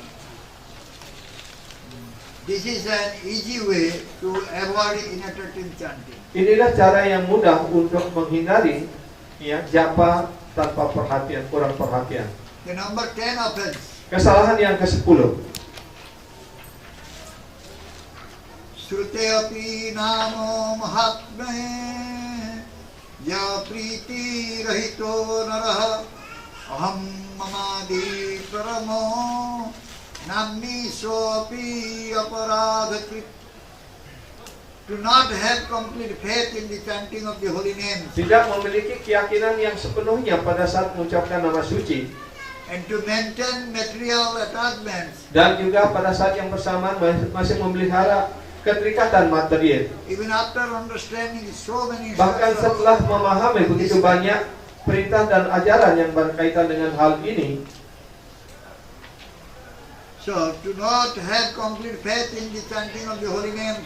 this is an easy way to avoid inattentive chanting. Inilah cara yang mudah untuk menghindari ya japa tanpa perhatian, kurang perhatian. The number 10 offense. Kesalahan yang ke-10. Shrute api namo mahatme ya priti rahito naraha aham mamadi paramo namni sopi aparadhakrit. To not have complete faith in the chanting of the holy names Tidak memiliki keyakinan yang sepenuhnya pada saat mengucapkan nama suci, and to maintain material attachments dan juga pada saat yang bersamaan masih memelihara keterikatan material. even after understanding so many Bahkan instructions. setelah memahami begitu banyak perintah dan ajaran yang berkaitan dengan hal ini, So to not have complete faith in the chanting of the holy names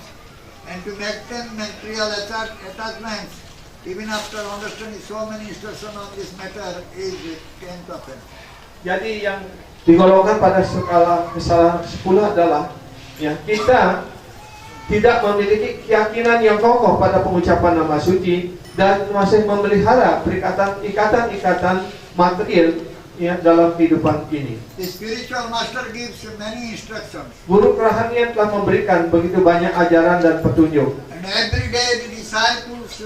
and to maintain material attachments even after understanding so many instructions on this matter is a tenth offense. jadi yang digolongkan pada skala kesalahan 10 adalah kita tidak memiliki keyakinan yang kokoh pada pengucapan nama suci dan masih memelihara ikatan-ikatan material dalam kehidupan ini. The spiritual master gives many instructions, Guru kerohanian telah memberikan begitu banyak ajaran dan petunjuk. and every day the disciples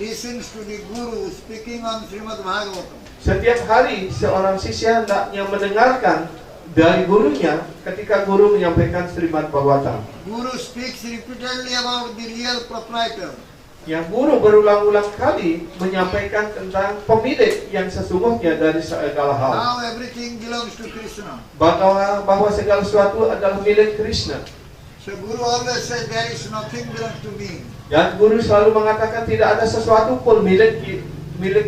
listens to the guru speaking on Srimad Bhagavatam. Setiap hari seorang sisya hendaknya mendengarkan dari gurunya ketika guru menyampaikan Srimad Bhagavatam. Guru speaks repeatedly about the real proprietor. Yang guru berulang-ulang kali menyampaikan tentang pemilik yang sesungguhnya dari segala hal. Now everything belongs to Krishna. Bahwa segala sesuatu adalah milik Krishna. So Guru always says there is nothing belongs to me. Dan guru selalu mengatakan tidak ada sesuatu pun milik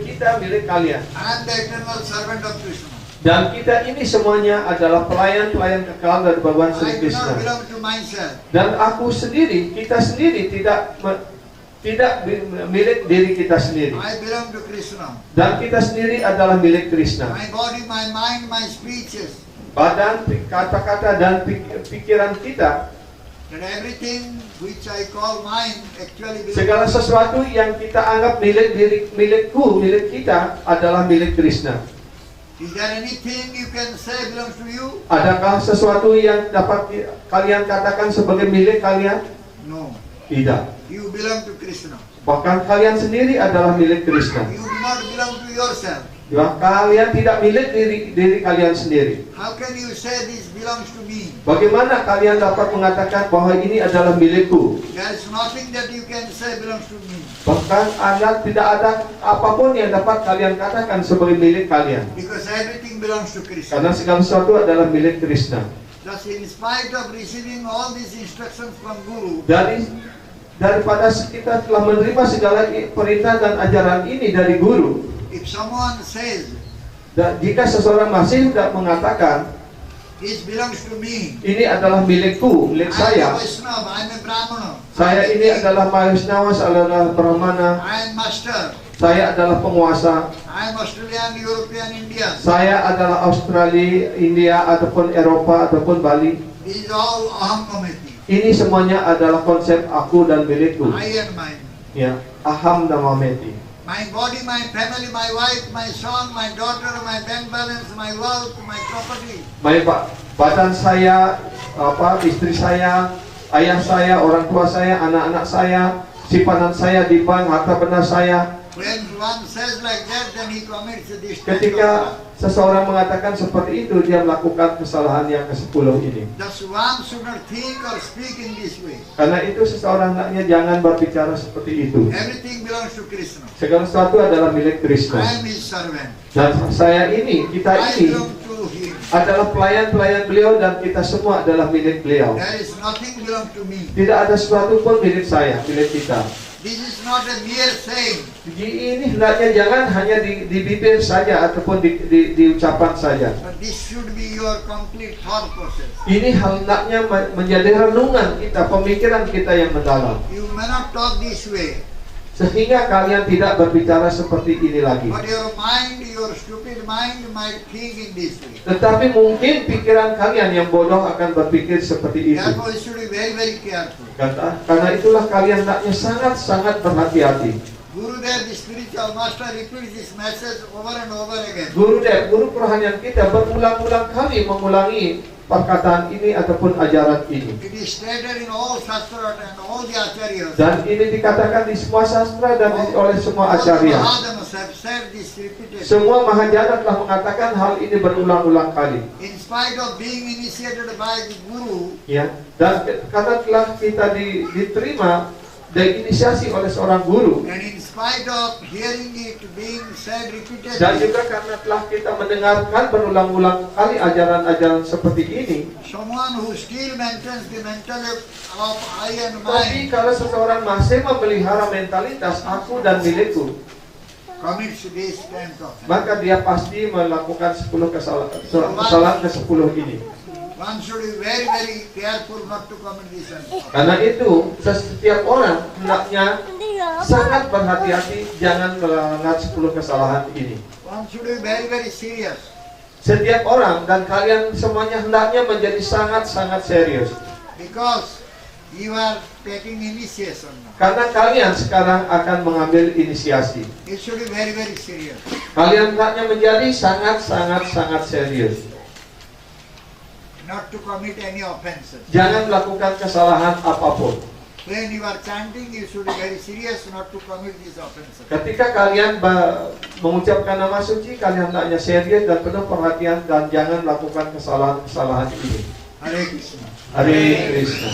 kita, milik kalian. I am the eternal servant of Krishna. Dan kita ini semuanya adalah pelayan-pelayan kekal dari Bhagawan Sri I do not Krishna. belong to myself. Dan kita sendiri tidak milik diri kita sendiri. I belong to Krishna. Dan kita sendiri adalah milik Krishna. My body, my mind, my speeches, Badan, kata-kata dan pikiran kita, and everything which I call mine actually belongs segala sesuatu yang kita anggap milikku, milik kita adalah milik Krishna. Is there anything you can say belongs to you? Adakah sesuatu yang dapat kalian katakan sebagai milik kalian? No. Tidak. You belong to Krishna. Bahkan kalian sendiri adalah milik Krishna. You do not belong to yourself. Ya, kalian tidak milik diri kalian sendiri. How can you say this belongs to me? Bagaimana kalian dapat mengatakan bahwa ini adalah milikku? There is nothing that you can say belongs to me. Bahkan tidak ada apapun yang dapat kalian katakan sebagai milik kalian. Because everything belongs to Krishna. Karena segala sesuatu adalah milik Krishna. Thus, in spite of receiving all these instructions from Guru, Daripada kita telah menerima segala perintah dan ajaran ini dari guru, if someone says, jika seseorang masih tidak mengatakan this belongs to me, ini adalah milikku, milik I am saya, a Vaishnava, I am a Brahmana, saya ini adalah Vaishnava, saya adalah Brahmana, I am master, saya adalah penguasa, I am Australian, European, Indian. saya adalah Australia, India, ataupun Eropa, ataupun Bali. This is all aham mameti. Ini semuanya adalah konsep aku dan milikku. I and mine. Ya, aham dan mameti. My body, my family, my wife, my son, my daughter, my bank balance, my wealth, my property. Badan saya, istri saya, ayah saya, orang tua saya, anak-anak saya, simpanan saya di bank, harta benda saya. When one says like that, then he commits this type Ketika of- seseorang mengatakan seperti itu, dia melakukan kesalahan yang ke-10 ini. Thus one should not think or speak in this way. Karena itu seseorang hendaknya jangan berbicara seperti itu. Everything belongs to Krishna. Segala sesuatu adalah milik I Krishna. am his servant. Dan kita I ini belong to him. adalah pelayan-pelayan beliau dan kita semua adalah milik beliau. There is nothing belong to me. Tidak ada sesuatu pun milik saya, milik kita. This is not a mere saying. Jadi ini hendaknya jangan hanya di bibir saja ataupun di ucapan saja. But this should be your complete thought process. Ini hendaknya menjadi renungan kita, pemikiran kita yang mendalam. You may not talk this way, Sehingga kalian tidak berbicara seperti ini lagi. but your mind, your stupid mind might think in this way. Tetapi mungkin pikiran kalian yang bodoh akan berpikir seperti itu. Therefore, you should be very, very careful. Karena itulah kalian hendaknya sangat-sangat berhati-hati. Gurudev, the spiritual master, repeats this message over and over again. Guru kerohanian kita berulang-ulang kali mengulangi perkataan ini ataupun ajaran ini. It is stated in all Shastra and all the Acharyas. Dan ini dikatakan di semua sastra dan oleh semua All the acarya. Mahadamas have said this repeatedly. Semua mahajana telah mengatakan hal ini berulang-ulang kali. In spite of being initiated by the Guru, Ya, dan karena telah kita diterima dan inisiasi oleh seorang guru, and in spite of hearing it being said dan repeatedly, juga karena telah kita mendengarkan berulang-ulang kali ajaran-ajaran seperti ini, someone who still maintains the mental of I and tapi mine kalau seseorang masih memelihara mentalitas aku dan milikku, commits this 10th offense. maka dia pasti melakukan 10 kesalahan ke-10 ini. One should be very, very careful not to commit this offense. Karena itu, setiap orang hendaknya sangat berhati-hati jangan melanggar 10 kesalahan ini. One should be very, very serious. Setiap orang dan kalian semuanya hendaknya menjadi sangat-sangat serius. Because you are taking initiation now. Karena kalian sekarang akan mengambil inisiasi. You should be very, very serious. Kalian hendaknya menjadi sangat-sangat serius. Not to commit any offenses. Jangan melakukan kesalahan apapun. When you are chanting, you should be very serious not to commit these offenses. Ketika kalian mengucapkan nama suci, kalian hendaknya serius dan penuh perhatian dan jangan melakukan kesalahan-kesalahan ini. Hare Krishna. Hare Krishna.